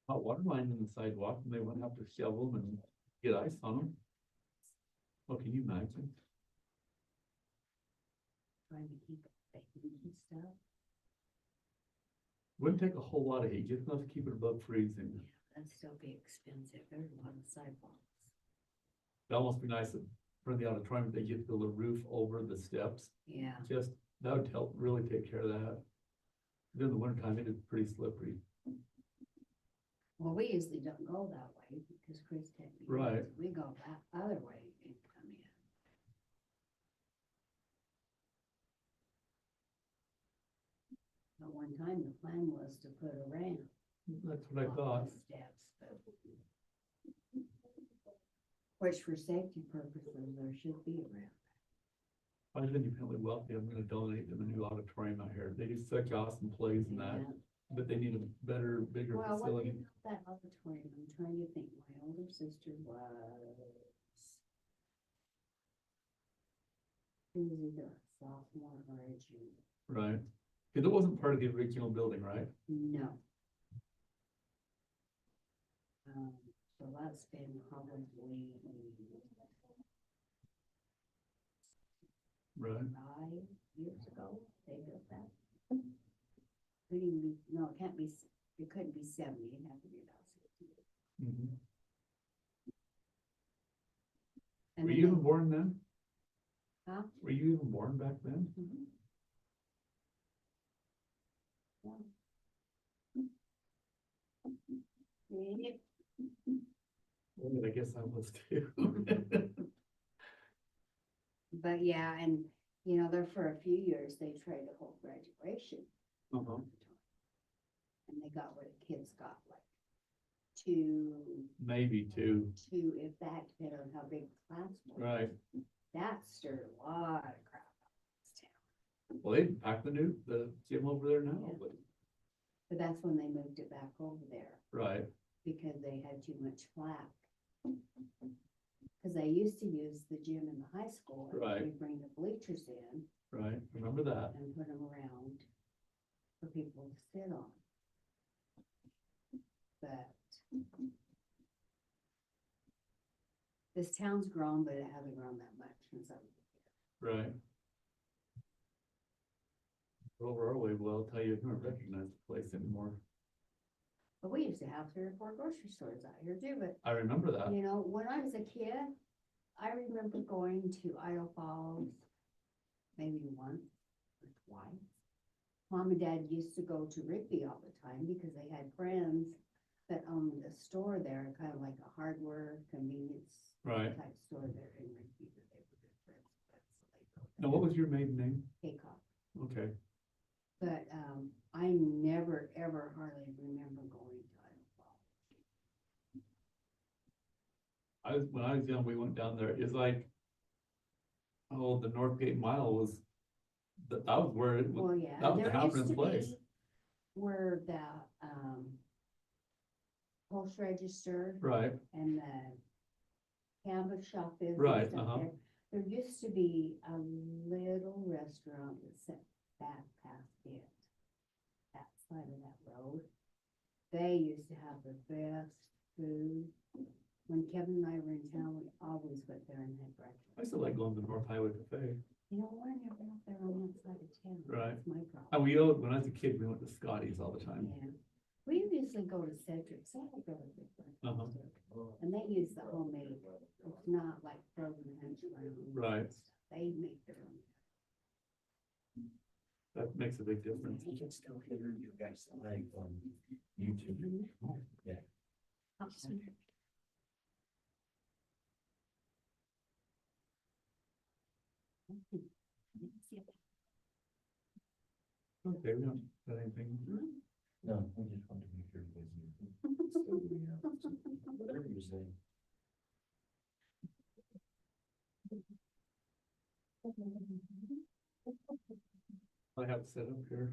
S7: hot water lines in the sidewalk and they wouldn't have to shovel them and get ice on them. Well, can you imagine?
S8: Trying to keep it and stuff.
S7: Wouldn't take a whole lot of heat, just enough to keep it above freezing.
S8: That'd still be expensive. There's a lot of sidewalks.
S7: It'd almost be nice if for the auditorium, they get the little roof over the steps,
S8: Yeah.
S7: just That would help really take care of that. During the winter time, it is pretty slippery.
S8: Well, we usually don't go that way because Chris takes me.
S7: Right.
S8: We go that other way and come in. But one time the plan was to put a ramp.
S7: That's what I
S8: on
S7: thought.
S8: the Steps, but. Which for safety purposes, there should be a ramp.
S7: I'm independently wealthy, I'm gonna donate to the new auditorium out here. They do such awesome plays and that,
S8: Yeah.
S7: but they need a better, bigger
S8: Well, what
S7: facility.
S8: about that auditorium? I'm trying to think. My older sister was. She was either a sophomore or a junior.
S7: Right, cause it wasn't part of the original building, right?
S8: No. So that's been probably
S7: Right,
S8: 5 years ago, they built that. Couldn't even be, no, it can't be, it couldn't be 70, it'd have to be about 60.
S7: mhm.
S8: And
S7: Were
S8: then
S7: you even
S8: they-
S7: born then?
S8: Huh?
S7: Were you even born back then?
S8: Mhm. Yeah.
S7: Well, I guess I was too.
S8: But yeah, and you know, there for a few years, they tried to hold graduation.
S7: Uh-huh.
S8: And they got what the kids got, like two,
S7: Maybe two,
S8: if that, depending on how big the class was.
S7: right.
S8: That stirred a lot of crap up in this town.
S7: Well, they packed the gym over there now,
S8: Yeah.
S7: but,
S8: But that's when they moved it back over there
S7: right,
S8: because they had too much flack. Cause they used to use the gym in the high school. And
S7: Right.
S8: we bring the bleachers in
S7: right, remember that.
S8: and put them around for people to sit on. But this town's grown, but it hasn't grown that much since I was
S7: Right. Over our way, well, I'll tell you, I don't recognize the place anymore.
S8: But we used to have 3 or 4 grocery stores out here too, but
S7: I remember that.
S8: you know, when I was a kid, I remember going to Idle Falls maybe once or twice. Mom and Dad used to go to Rigby all the time because they had friends that owned a store there, kind of like a hardware convenience
S7: Right.
S8: type store there in Rigby that they were good friends with. So they go
S7: Now, what was your maiden name?
S8: Haycock.
S7: Okay,
S8: But I never, ever hardly remember going to Idle Falls.
S7: when I was young, we went down there, it's like, oh, the Northgate Mile was, that was where it was,
S8: Well, yeah.
S7: that was
S8: there
S7: Halpern's
S8: used to
S7: place.
S8: be Where the post register
S7: right,
S8: and the canvas shop is. and
S7: Right,
S8: stuff
S7: uh-huh.
S8: there. There used to be a little restaurant that set back past it. That side of that road. They used to have the best food. When Kevin and I were in town, we always went there and had breakfast.
S7: I still like going to the North Highway Cafe.
S8: You know, we're never out there on that side of town.
S7: Right.
S8: That's my problem.
S7: And when I was a kid, we went to Scotty's all the time.
S8: Yeah. We usually go to Cedric's. I don't go to Big
S7: Uh-huh.
S8: Breakfast. And they use the homemade, it's not like frozen hash browns. and
S7: Right.
S8: stuff. They make their own.
S7: That makes a big difference.
S1: You can still hear you guys like on YouTube. Yeah.
S7: Okay, we don't got anything.
S1: No, I just wanted to make sure you guys knew. So, yeah, whatever you're saying.
S7: I have it set up here.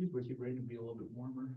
S7: People keep ready to be a little bit warmer.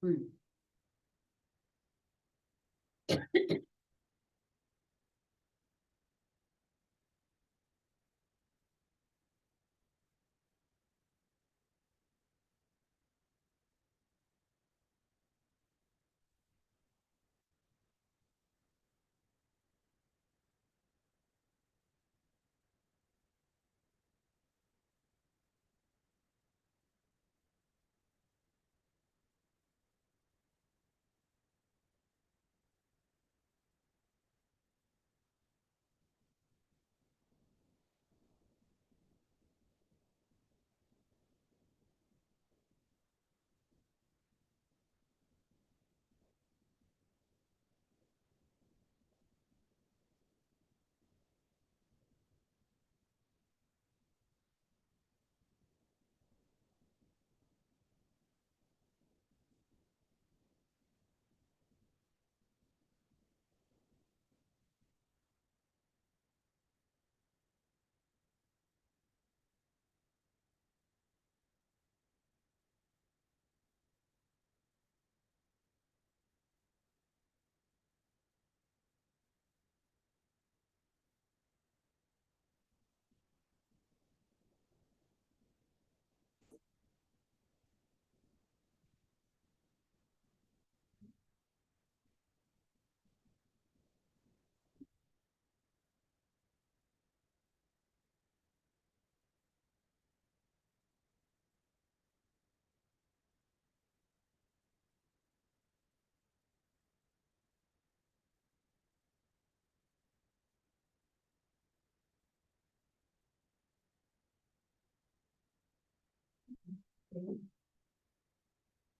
S8: Hmm.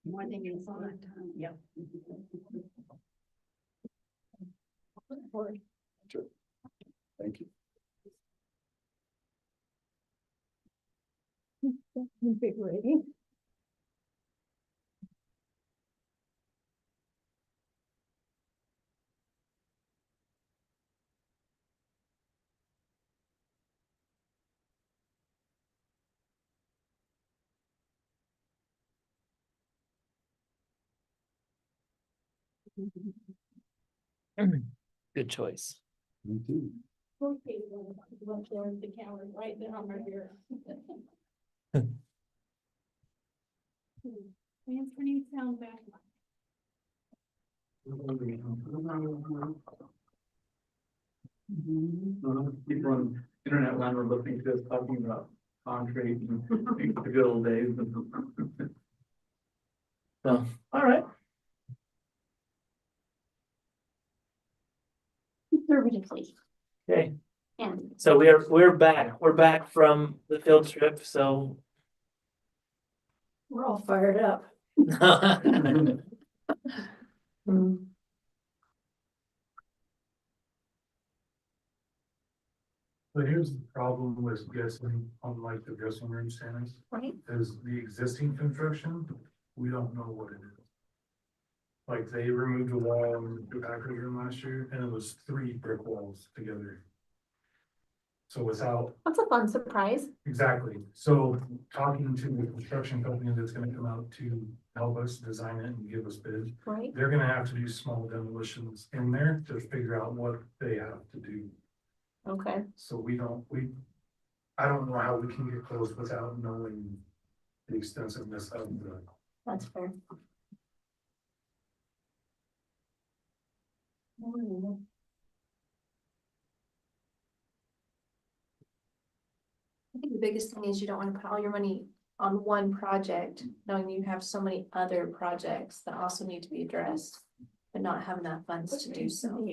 S8: More than you thought. Yep.
S4: Thank you.
S3: Invigorating.
S1: Good choice.
S4: Me too.
S2: Okay, well, there's the camera right down right here. Transferring sound back.
S7: People on internet land were listening to us talking about concrete and the good old days.
S1: So, all right.
S2: Conservatively.
S1: Okay,
S2: And
S1: so we're back from the field trip, so.
S3: We're all fired up. Hmm.
S6: So here's the problem with guessing, unlike the dressing room standards,
S2: right,
S6: is the existing construction, we don't know what it is. Like they removed a wall in the back room last year and it was 3 brick walls together. So without,
S2: that's a fun surprise.
S6: exactly, so talking to the construction company that's gonna come out to help us design it and give us bids.
S2: Right.
S6: They're gonna have to do small demolitions in there to figure out what they have to do.
S2: Okay.
S6: So I don't know how we can get close without knowing the extensiveness of the.
S2: That's fair. I think the biggest thing is you don't want to put all your money on one project, knowing you have so many other projects that also need to be addressed, but not have enough funds to do so.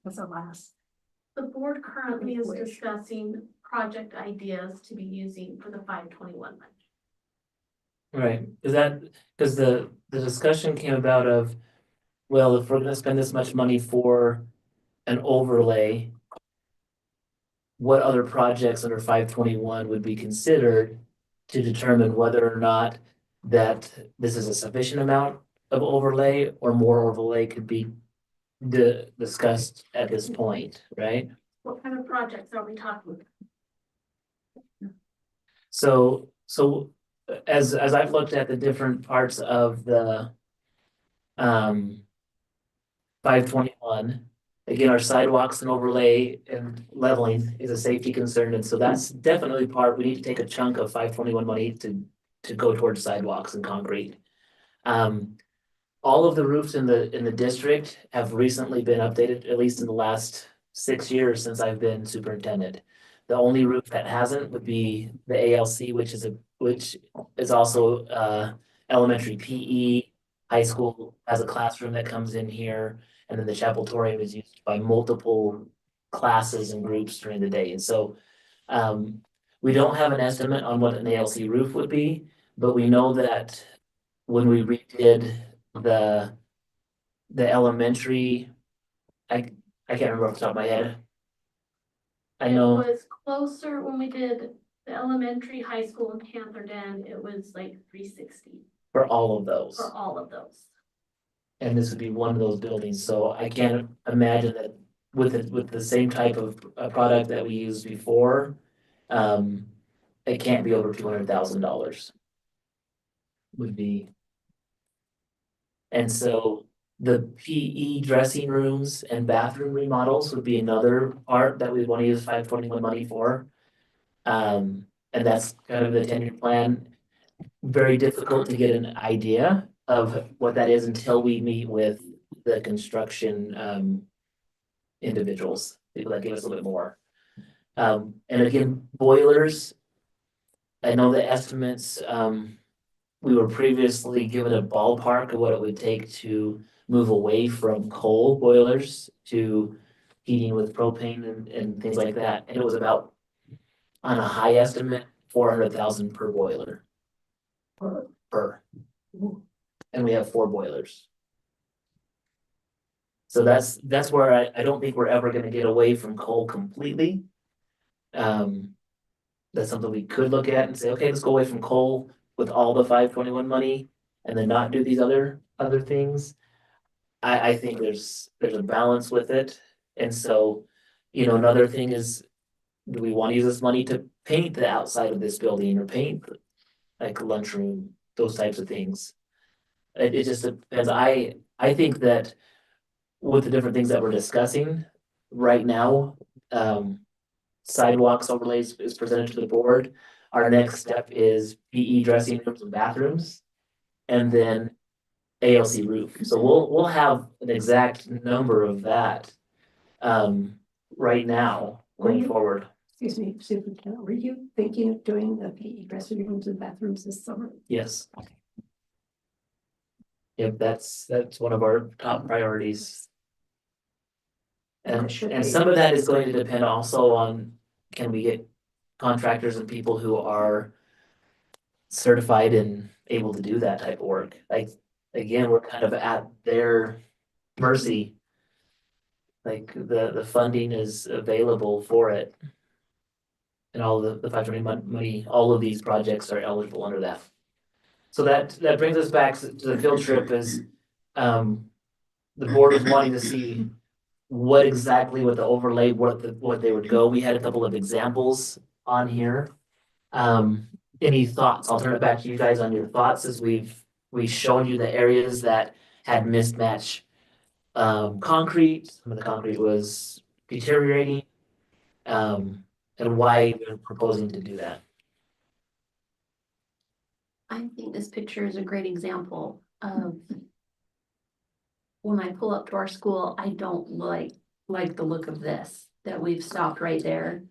S3: That's a last.
S2: The board currently is discussing project ideas to be using for the 521 budget.
S1: Right, because the discussion came about of, well, if we're gonna spend this much money for an overlay. What other projects under 521 would be considered to determine whether or not that this is a sufficient amount of overlay or more overlay could be discussed at this point, right?
S2: What kind of projects are we talking about?
S1: So as I've looked at the different parts of the um 521, again, our sidewalks and overlay and leveling is a safety concern, and so that's definitely part, we need to take a chunk of 521 money to go towards sidewalks and concrete. All of the roofs in the district have recently been updated, at least in the last 6 years since I've been superintendent. The only roof that hasn't would be the ALC, which is also elementary PE. High school has a classroom that comes in here, and then the chapeltorium is used by multiple classes and groups during the day. And so we don't have an estimate on what an ALC roof would be, but we know that when we redid the elementary, I can't remember off the top of my head. I know,
S2: It was closer when we did the elementary, high school and Panther Den, it was like 360
S1: for all of those,
S2: for all of those.
S1: and this would be one of those buildings, so I can't imagine that with the same type of product that we used before, it can't be over $200,000. Would be. And so the PE dressing rooms and bathroom remodels would be another part that we'd want to use 521 money for. And that's kind of the 10-year plan. Very difficult to get an idea of what that is until we meet with the construction individuals, people that give us a little bit more. And again, boilers. I know the estimates, we were previously given a ballpark of what it would take to move away from coal boilers to heating with propane and things like that. And it was about, on a high estimate, 400,000 per boiler. Per. And we have 4 boilers. So that's where I don't think we're ever gonna get away from coal completely. That's something we could look at and say, okay, let's go away from coal with all the 521 money and then not do these other things. I think there's a balance with it. And so, another thing is, do we want to use this money to paint the outside of this building or paint like lunchroom, those types of things? It just depends. I think that with the different things that we're discussing right now, sidewalks overlays is presented to the board. Our next step is PE dressing rooms and bathrooms, and then ALC roof. So we'll have an exact number of that right now going forward.
S3: Excuse me, Superintendent, were you thinking of doing the PE dressing rooms and bathrooms this summer?
S1: Yes. Yep, that's one of our top priorities.
S3: It should
S1: And
S3: be.
S1: some of that is going to depend also on, can we get contractors and people who are certified and able to do that type of work? Like, again, we're kind of at their mercy. Like, the funding is available for it. And all the 520 money, all of these projects are eligible under that. So that brings us back to the field trip is, the board was wanting to see what exactly with the overlay, what they would go. We had a couple of examples on here. Any thoughts? I'll turn it back to you guys on your thoughts as we've shown you the areas that had mismatch concrete. Some of the concrete was deteriorating. And why we're proposing to do that.
S9: I think this picture is a great example of when I pull up to our school, I don't like the look of this, that we've stopped right there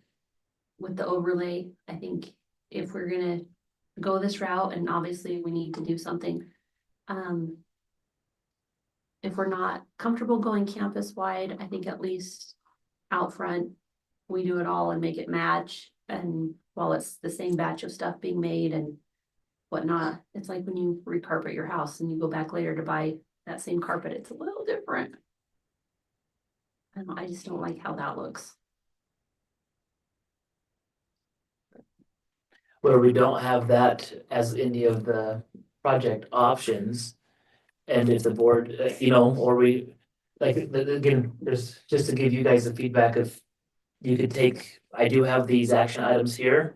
S9: with the overlay. I think if we're gonna go this route, and obviously we need to do something, if we're not comfortable going campus wide, I think at least out front, we do it all and make it match. And while it's the same batch of stuff being made and whatnot, it's like when you recarpet your house and you go back later to buy that same carpet, it's a little different. I just don't like how that looks.
S1: Where we don't have that as any of the project options. And if the board, or we, like, again, there's just to give you guys the feedback of, you could take, I do have these action items here.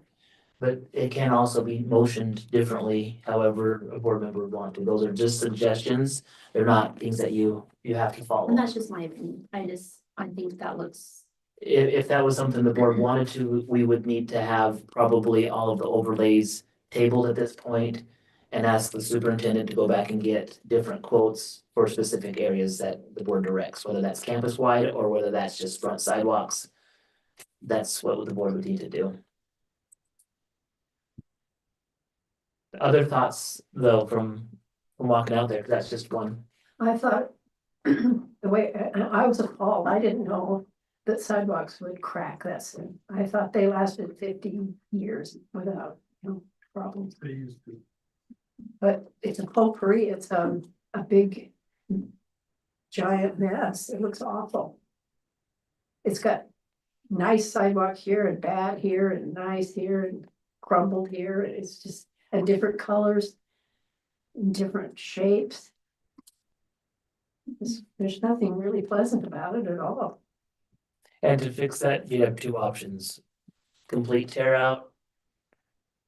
S1: But it can also be motioned differently, however a board member would want to. Those are just suggestions. They're not things that you have to follow.
S9: And that's just my opinion. I think that looks,
S1: If that was something the board wanted to, we would need to have probably all of the overlays tabled at this point and ask the superintendent to go back and get different quotes for specific areas that the board directs, whether that's campus-wide or whether that's just front sidewalks. That's what the board would need to do. Other thoughts, though, from walking out there, 'cause that's just one.
S3: I thought, the way, I was appalled, I didn't know that sidewalks would crack that soon. I thought they lasted 50 years without, problems.
S6: They used to.
S3: But it's a potpourri, it's a big giant mess, it looks awful. It's got nice sidewalk here and bad here and nice here and crumbled here, it's just, and different colors. Different shapes. There's nothing really pleasant about it at all.
S1: And to fix that, you have two options. Complete tear out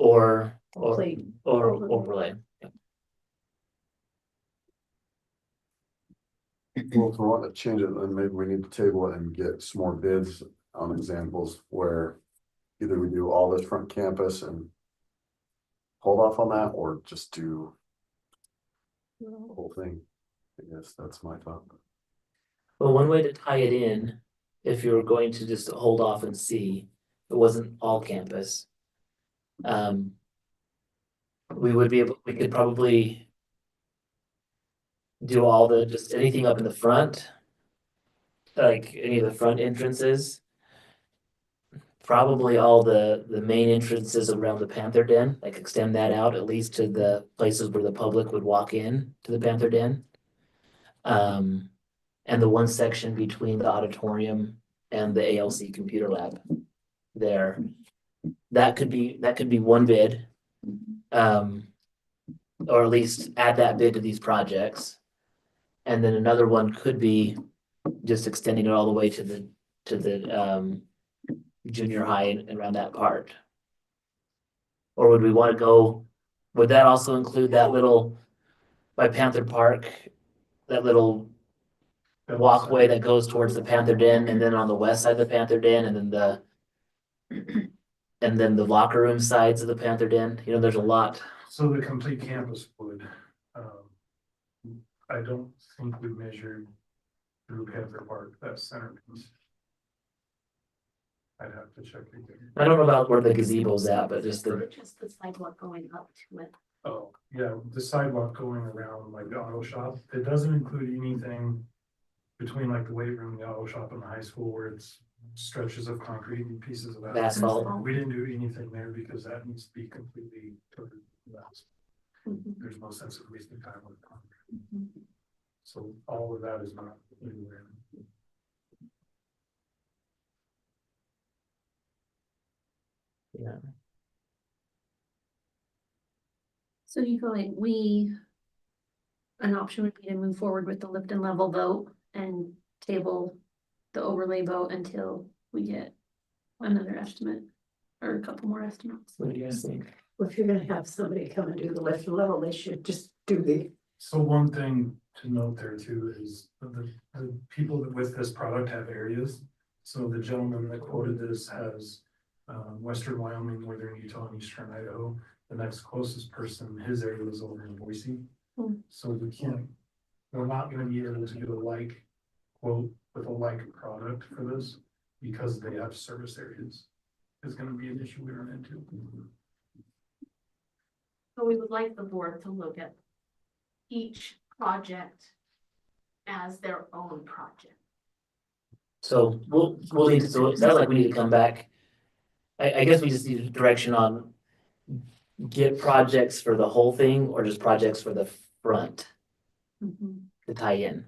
S1: or
S3: Complete
S1: overlay.
S4: Well, if we want to change it, then maybe we need to table it and get some more bids on examples where either we do all this front campus and hold off on that, or just do the whole thing. I guess that's my thought.
S1: Well, one way to tie it in, if you were going to just hold off and see, it wasn't all campus. We could probably do just anything up in the front. Like any of the front entrances. Probably all the main entrances around the Panther Den, like extend that out at least to the places where the public would walk in to the Panther Den. And the one section between the auditorium and the ALC computer lab there. That could be one bid. Or at least add that bid to these projects. And then another one could be just extending it all the way to the junior high and around that part. Or would we want to go, would that also include that little, by Panther Park, that little walkway that goes towards the Panther Den, and then on the west side of the Panther Den, and then the locker room sides of the Panther Den? There's a lot.
S6: So the complete campus would, I don't think we measured through Panther Park, that centerpiece. I'd have to check again.
S1: I don't know about where the gazebo's at, but just the,
S2: Just the sidewalk going up to it.
S6: Oh, yeah, the sidewalk going around like the auto shop, it doesn't include anything between like the weight room, the auto shop and the high school where it's stretches of concrete and pieces of
S1: asphalt.
S6: We didn't do anything there because that needs to be completely covered. There's no sense of wasting time with concrete. So all of that is not anywhere.
S1: Yeah.
S9: so do you feel like an option would be to move forward with the lift and level vote and table the overlay vote until we get another estimate or a couple more estimates?
S1: What do you guys think?
S3: If you're gonna have somebody come and do the lift and level, they should just do the,
S6: So one thing to note there too is the people that with this product have areas. So the gentleman that quoted this has western Wyoming, northern Utah, and eastern Idaho. The next closest person, his area is over in Boise. So we're not gonna be able to do a like quote with a like product for this because they have service areas. Is gonna be an issue we run into.
S2: So we would like the board to look at each project as their own project.
S1: So we'll need to, so it sounds like we need to come back. I guess we just need direction on get projects for the whole thing or just projects for the front to tie in.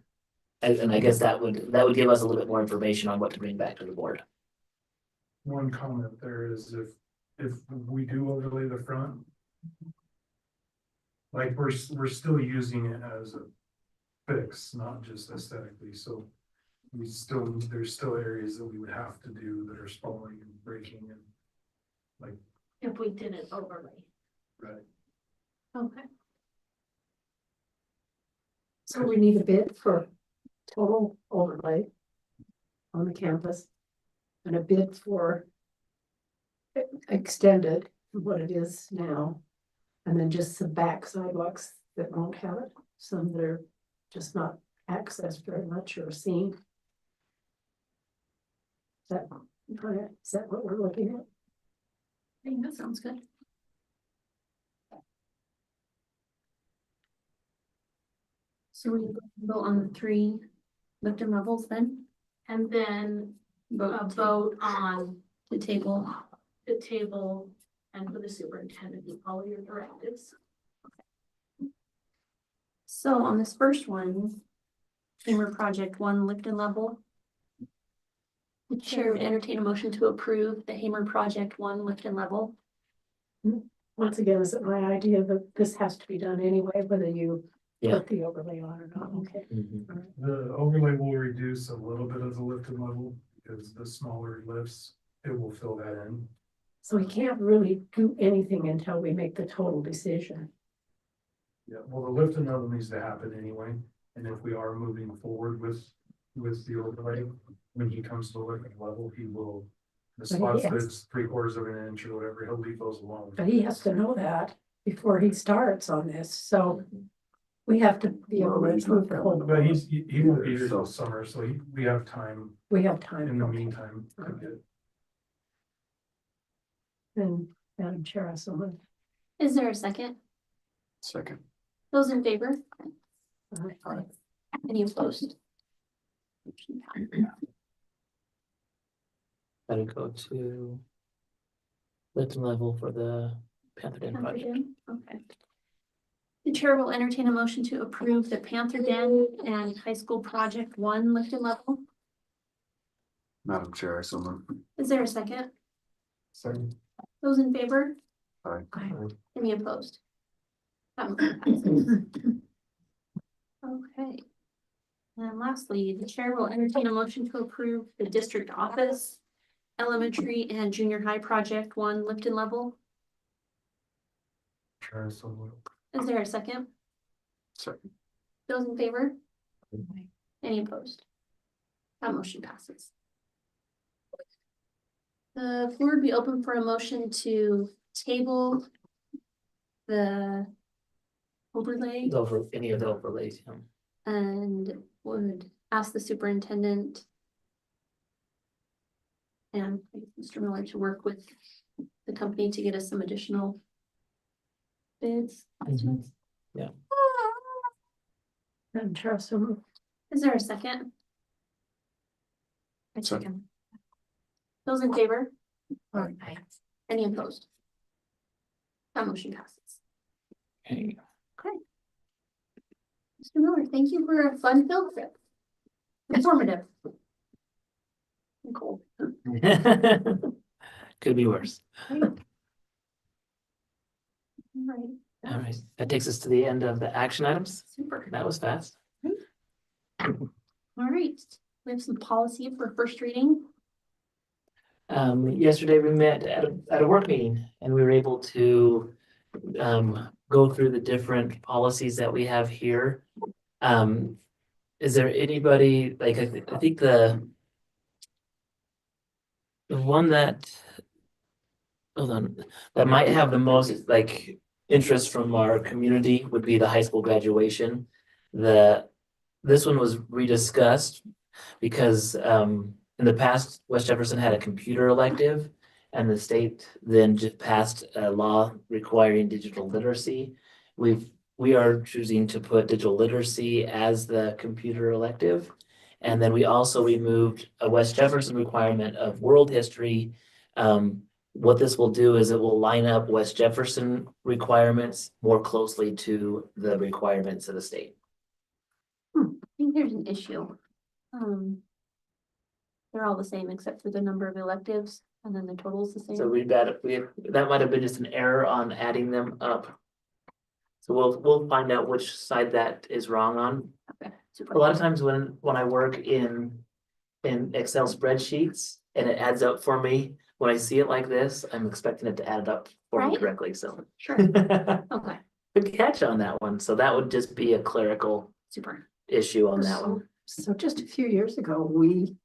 S1: And I guess that would give us a little bit more information on what to bring back to the board.
S6: One comment there is if we do overlay the front. Like we're still using it as a fix, not just aesthetically, so. There's still areas that we would have to do that are spalling and breaking and. Like
S2: if we did an overlay.
S6: Right.
S2: Okay.
S3: So we need a bid for total overlay on the campus and a bid for extended from what it is now. And then just some back sidewalks that won't have it, some that are just not accessed very much or seen. Is that what we're looking at?
S9: I think that sounds good. So we vote on the 3 Lipton levels then,
S2: And then a
S9: vote
S2: vote on
S9: to table.
S2: the table and for the superintendent to follow your directives.
S9: So on this first one, Hamer Project 1 Lipton level. The chair would entertain a motion to approve the Hamer Project 1 Lipton level.
S3: Once again, is it my idea that this has to be done anyway, whether you
S1: Yeah.
S3: put the overlay on or not? Okay.
S1: Mhm.
S6: The overlay will reduce a little bit of the lifted level because the smaller lifts, it will fill that in.
S3: So we can't really do anything until we make the total decision.
S6: Yeah, well, the lifted level needs to happen anyway, and if we are moving forward with the overlay, when he comes to the lifted level, he will. The spots
S3: yes.
S6: that's 3/4 of an inch or whatever, he'll leave those alone.
S3: But he has to know that before he starts on this, so we have to be able to approve the whole.
S6: But he won't be here till summer, so we have time
S3: We have time.
S6: in the
S3: Okay.
S6: meantime to get.
S3: Then, Madam Chair, someone.
S9: Is there a second?
S4: Second.
S9: Those in favor?
S3: Aye.
S9: Any opposed? Motion passed.
S1: Gotta go to Lipton level for the Panther Den project.
S9: Okay. The chair will entertain a motion to approve the Panther Den and High School Project 1 Lipton level.
S4: Madam Chair, someone.
S9: Is there a second?
S6: Second.
S9: Those in favor?
S4: Aye.
S9: Any opposed? That motion passes. Okay. And lastly, the chair will entertain a motion to approve the district office, elementary and junior high project 1 Lipton level.
S6: Sure, so
S9: Is there a second?
S4: Second.
S9: Those in favor? Any opposed? That motion passes. The floor would be open for a motion to table the overlay
S1: Over any of the overlays, yeah.
S9: and would ask the superintendent and Mr. Miller to work with the company to get us some additional bids. estimates.
S3: Madam Chair, someone.
S9: Is there a second?
S4: Second.
S9: Those in favor?
S3: Aye.
S9: Any opposed? That motion passes.
S1: Okay.
S9: Mr. Miller, thank you for a fun field trip. Informative. And cool.
S1: Could be worse.
S9: Right.
S1: All right, that takes us to the end of the action items.
S9: Super.
S1: That was fast.
S9: All right. We have some policy for first reading.
S1: Yesterday we met at a work meeting and we were able to go through the different policies that we have here. Is there anybody, like, I think the one that, hold on, that might have the most like interest from our community would be the high school graduation. This one was rediscussed because in the past, West Jefferson had a computer elective and the state then just passed a law requiring digital literacy. We are choosing to put digital literacy as the computer elective. And then we also removed a West Jefferson requirement of world history. What this will do is it will line up West Jefferson requirements more closely to the requirements of the state.
S9: I think there's an issue. They're all the same except for the number of electives and then the total's the same.
S1: So that might have been just an error on adding them up. So we'll find out which side that is wrong on.
S9: Okay, super.
S1: A lot of times when I work in Excel spreadsheets and it adds up for me, when I see it like this, I'm expecting it to add it up for me
S9: Right.
S1: correctly, so.
S9: Sure. Okay,
S1: Good catch on that one. So that would just be a clerical
S9: super.
S1: issue on that
S3: So-
S1: one.
S3: So just a few years ago, we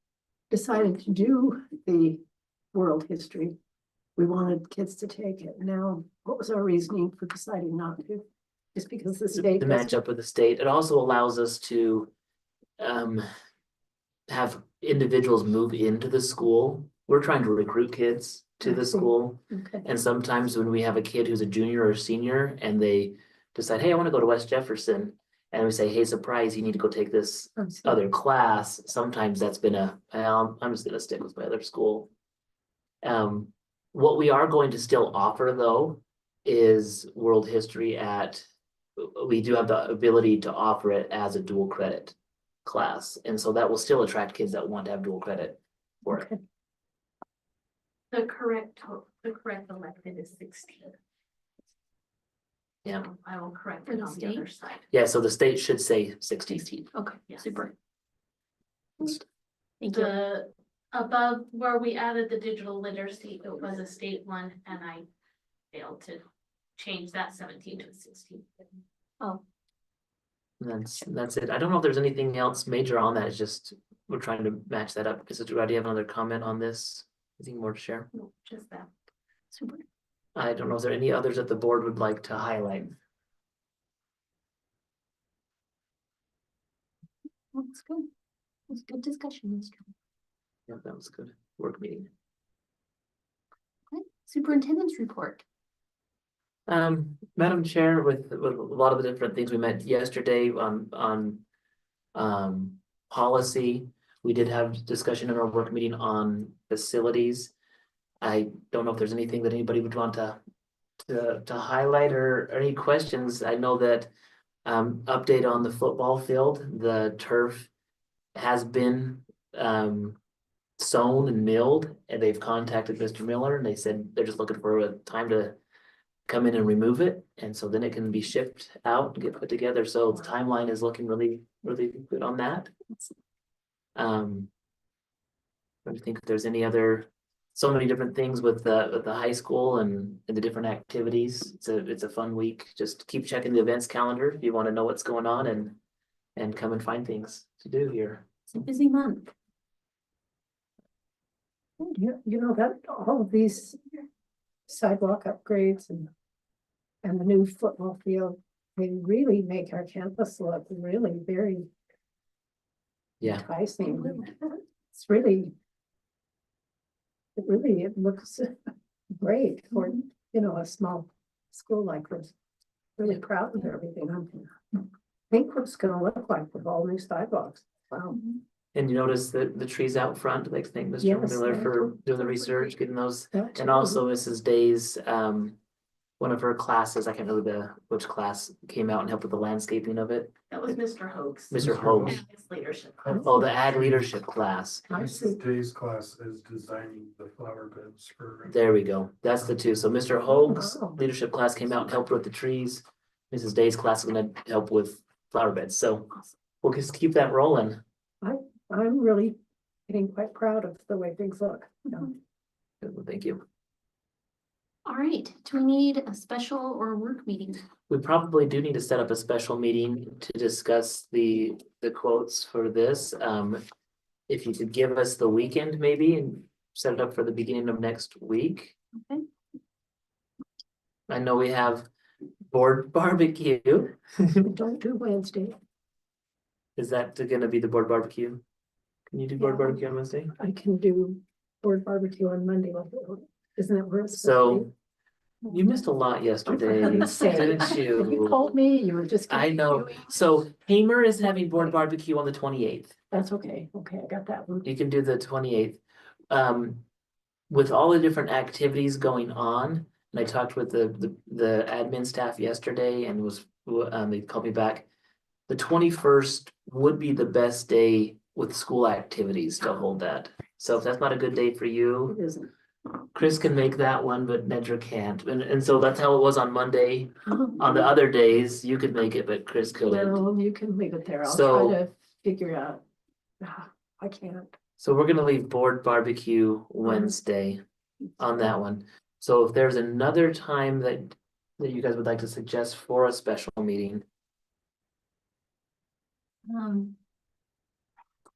S3: decided to do the world history. We wanted kids to take it. Now, what was our reasoning for deciding not to? Just because the state
S1: To
S3: doesn't.
S1: match up with the state. It also allows us to have individuals move into the school. We're trying to recruit kids to
S3: I
S1: the
S3: see.
S1: school.
S3: Okay.
S1: And sometimes when we have a kid who's a junior or a senior and they decide, hey, I want to go to West Jefferson. And we say, hey, surprise, you need to go take this
S3: I see.
S1: other class. Sometimes that's been I'm just gonna stick with my other school. What we are going to still offer though is world history we do have the ability to offer it as a dual credit class. And so that will still attract kids that want to have dual credit for it.
S3: Okay.
S2: The correct elected is 16.
S1: Yeah.
S2: I will correct
S9: For
S2: it
S9: the
S2: on the other
S9: state?
S2: side.
S1: Yeah, so the state should say 16.
S9: Okay,
S2: Yes.
S9: super. Thank you.
S2: The, above where we added the digital literacy, it was a state one, and I failed to change that 17 to 16.
S9: Oh,
S1: That's it. I don't know if there's anything else major on that. It's just, we're trying to match that up. Is it, do you have another comment on this? Anything more to share?
S2: No, just that.
S9: super.
S1: I don't know. Is there any others that the board would like to highlight?
S9: That's good. That's good discussion. Mr.
S1: Yeah, that was good. Work meeting.
S9: Okay, superintendent's report.
S1: Madam Chair, with a lot of the different things we met yesterday on policy, we did have discussion in our work meeting on facilities. I don't know if there's anything that anybody would want to highlight or any questions. I know that update on the football field, the turf has been sown and milled, and they've contacted Mr. Miller and they said they're just looking for a time to come in and remove it, and so then it can be shipped out and get put together. So the timeline is looking really, really good on that. I think if there's any other, so many different things with the high school and the different activities. It's a fun week. Just keep checking the events calendar if you want to know what's going on and come and find things to do here.
S9: It's a busy month.
S3: You know that all of these sidewalk upgrades and the new football field, they really make our campus look really very
S1: Yeah.
S3: enticing. It's really, it looks great for, you know, a small school like this. Really proud of everything. I think what's gonna look like with all new sidewalks. Wow.
S1: And you notice the trees out front, like thank Mr.
S3: Yes,
S1: Miller
S3: thank
S1: for
S3: you.
S1: doing the research, getting those.
S3: That
S1: And
S3: too.
S1: also Mrs. Day's, one of her classes, I can't remember which class came out and helped with the landscaping of it.
S2: That was Mr. Hoax.
S1: Mr. Hoax.
S2: And his leadership.
S1: Oh, the ag leadership class.
S3: I see.
S6: Mrs. Day's class is designing the flower beds for.
S1: There we go. That's the two. So Mr. Hoag's
S3: Wow.
S1: leadership class came out and helped with the trees. Mrs. Day's class is gonna help with flower beds. So we'll just keep that rolling.
S3: I'm really getting quite proud of the way things look. Yeah.
S1: Good, well, thank you.
S9: All right, do we need a special or work meeting?
S1: We probably do need to set up a special meeting to discuss the quotes for this. If you could give us the weekend maybe and set it up for the beginning of next week.
S9: Okay.
S1: I know we have board barbecue.
S3: Don't do Wednesday.
S1: Is that gonna be the board barbecue? Can you do board
S3: Yeah.
S1: barbecue on Wednesday?
S3: I can do board barbecue on Monday. Isn't that where it's supposed to
S1: So you missed a lot yesterday,
S3: heaven's sake.
S1: didn't
S3: be? You told
S1: you?
S3: me, you were just.
S1: I know. So Hamer is having board barbecue on the 28th.
S3: That's okay. Okay, I got that one.
S1: You can do the 28th. With all the different activities going on, and I talked with the admin staff yesterday and they called me back. The 21st would be the best day with school activities to hold that. So if that's not a good day for you,
S3: It isn't.
S1: Chris can make that one, but Nedra can't. And so that's how it was on Monday. On the other days, you could make it, but Chris couldn't.
S3: Well, you can leave it there. I'll
S1: So-
S3: try to figure out. I can't.
S1: So we're gonna leave board barbecue Wednesday. on that one. So if there's another time that you guys would like to suggest for a special meeting,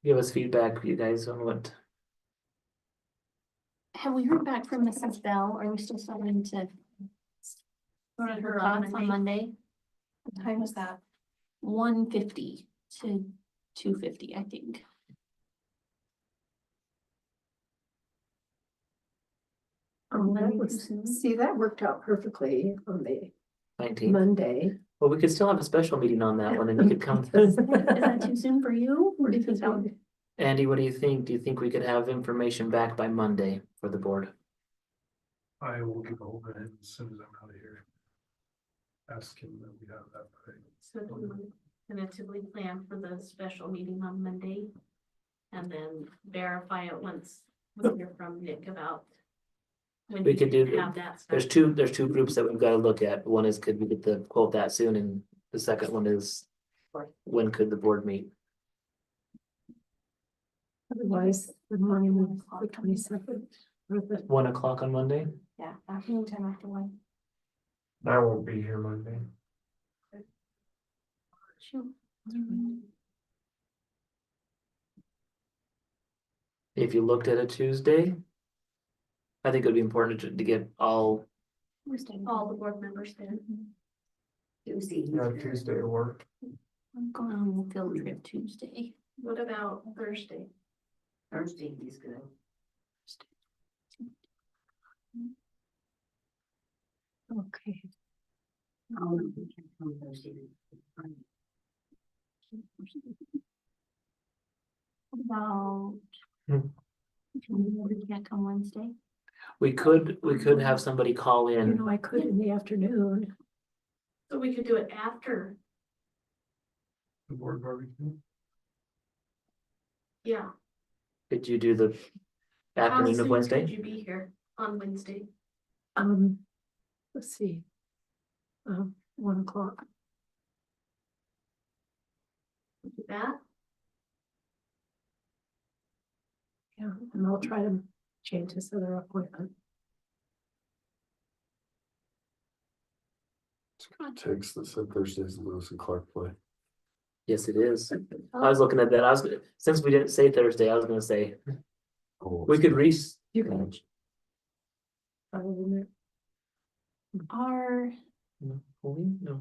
S1: give us feedback, you guys, on what.
S9: Have we heard back from Mrs. Bell? Are we still starting to?
S2: Go to her
S9: Thoughts on Monday?
S5: What time was that?
S9: 1:50 to 2:50, I think.
S3: That was, see, that worked out perfectly on the
S1: 19th.
S3: Monday.
S1: Well, we could still have a special meeting on that one and you could come.
S9: Is that too soon for you? Or do you think that would?
S1: Andy, what do you think? Do you think we could have information back by Monday for the board?
S6: I will get hold of him as soon as I'm out of here. Ask him that we have that. Right.
S2: So do we tentatively plan for the special meeting on Monday. And then verify it once we hear from Nick about. When
S1: We
S2: he
S1: could do
S2: can
S1: the-
S2: have that.
S1: There's two groups that we've got to look at. One is could we get the quote that soon, and the second one is when could the board meet?
S3: Otherwise, the morning of the 22nd.
S1: 1 o'clock on Monday?
S5: Yeah, afternoon time after 1.
S6: I won't be here Monday.
S1: If you looked at a Tuesday, I think it would be important to get all,
S2: All the board members there.
S8: Tuesday.
S6: Tuesday will work.
S9: I'm going on a field trip Tuesday.
S2: What about Thursday?
S8: Thursday is good.
S3: Okay.
S8: Oh, no, we can't come Thursday.
S9: About.
S1: Hmm.
S9: We can't come Wednesday.
S1: we could have somebody call
S3: You
S1: in.
S3: know, I could in the afternoon.
S2: So we could do it after,
S6: The board barbecue.
S2: yeah.
S1: Could you do the
S2: How
S1: afternoon
S2: soon
S1: of
S2: could
S1: Wednesday?
S2: you be here on Wednesday?
S3: Let's see. 1 o'clock.
S2: Do that?
S3: Yeah, and I'll try to change this other appointment.
S4: Takes that said Thursdays Lewis and Clark play.
S1: Yes, it is. I was looking at that. Since we didn't say Thursday, I was gonna say,
S4: Oh,
S1: we could
S3: You can. Probably.
S9: Are
S1: No,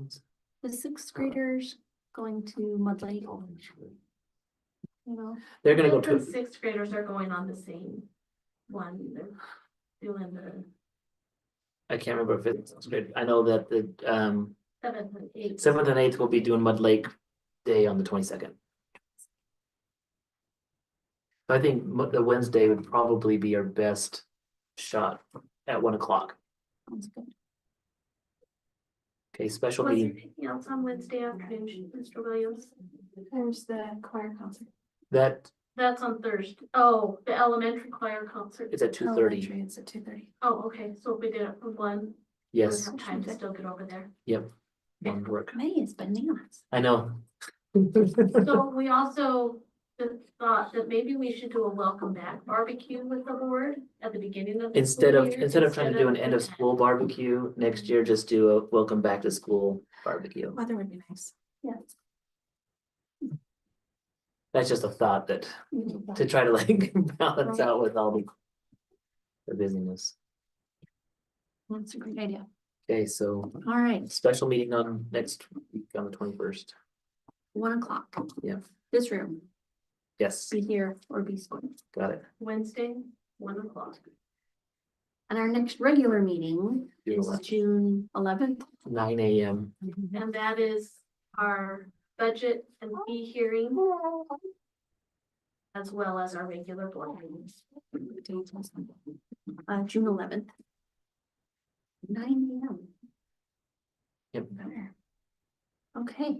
S1: it's-
S9: the sixth graders going to Mud Lake? You know,
S1: they're gonna go
S2: Fifth and
S1: to,
S2: sixth graders are going on the same one, they're doing the
S1: I can't remember if it's great. I know that the
S2: 7th and 8th.
S1: 7th and 8th will be doing Mud Lake Day on the 22nd. I think the Wednesday would probably be our best shot at 1 o'clock.
S9: sounds good.
S1: Okay, special
S2: Was there
S1: meeting.
S2: anything else on Wednesday afternoon, Mr. Williams?
S5: There's the choir concert.
S1: That
S2: That's on Thursday. Oh, the elementary choir concert.
S1: is at 2:30.
S5: Elementary, it's at 2:30.
S2: Oh, okay, so if we did it for 1,
S1: Yes,
S2: we have time to still get over there.
S1: one would work.
S9: May is bananas.
S1: I know.
S2: So we also thought that maybe we should do a welcome back barbecue with the board at the beginning of. the
S1: Instead
S2: school
S1: of
S2: year,
S1: trying to do an end of
S2: the-
S1: school barbecue next year, just do a welcome back to school barbecue.
S5: Weather would be nice.
S9: Yeah.
S1: That's just a thought that to try to like balance out with all the busyness.
S9: That's a great idea.
S1: Okay, so
S9: All right,
S1: special meeting on next week on the 21st.
S9: 1 o'clock.
S1: Yeah.
S9: This room,
S1: Yes,
S9: be here or be square.
S1: got it.
S2: Wednesday, 1 o'clock.
S9: And our next regular meeting
S1: June
S9: is
S1: 11th.
S9: June 11th.
S1: 9 a.m.
S2: And that is our budget and fee hearing. As well as our regular board meetings.
S9: June 11th. 9 a.m.
S1: Yep.
S9: Okay.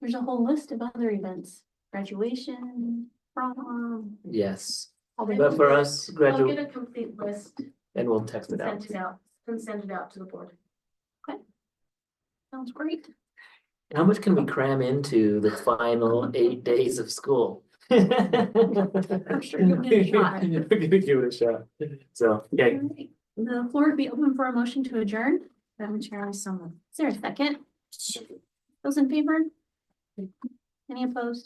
S9: There's a whole list of other events, graduation, prom.
S1: Yes,
S9: all the-
S1: but for us,
S2: I'll
S1: graduate,
S2: get a complete list
S1: and we'll text
S2: and
S1: it out.
S2: send it out to the board.
S9: Sounds great.
S1: How much can we cram into the final 8 days of school? I'm
S9: sure you'll give it a shot.
S1: You're gonna give it a shot. So, yeah,
S9: Alright, the floor would be open for a motion to adjourn.
S5: Madam Chair, someone.
S9: Is there a second? Those in favor? Any opposed?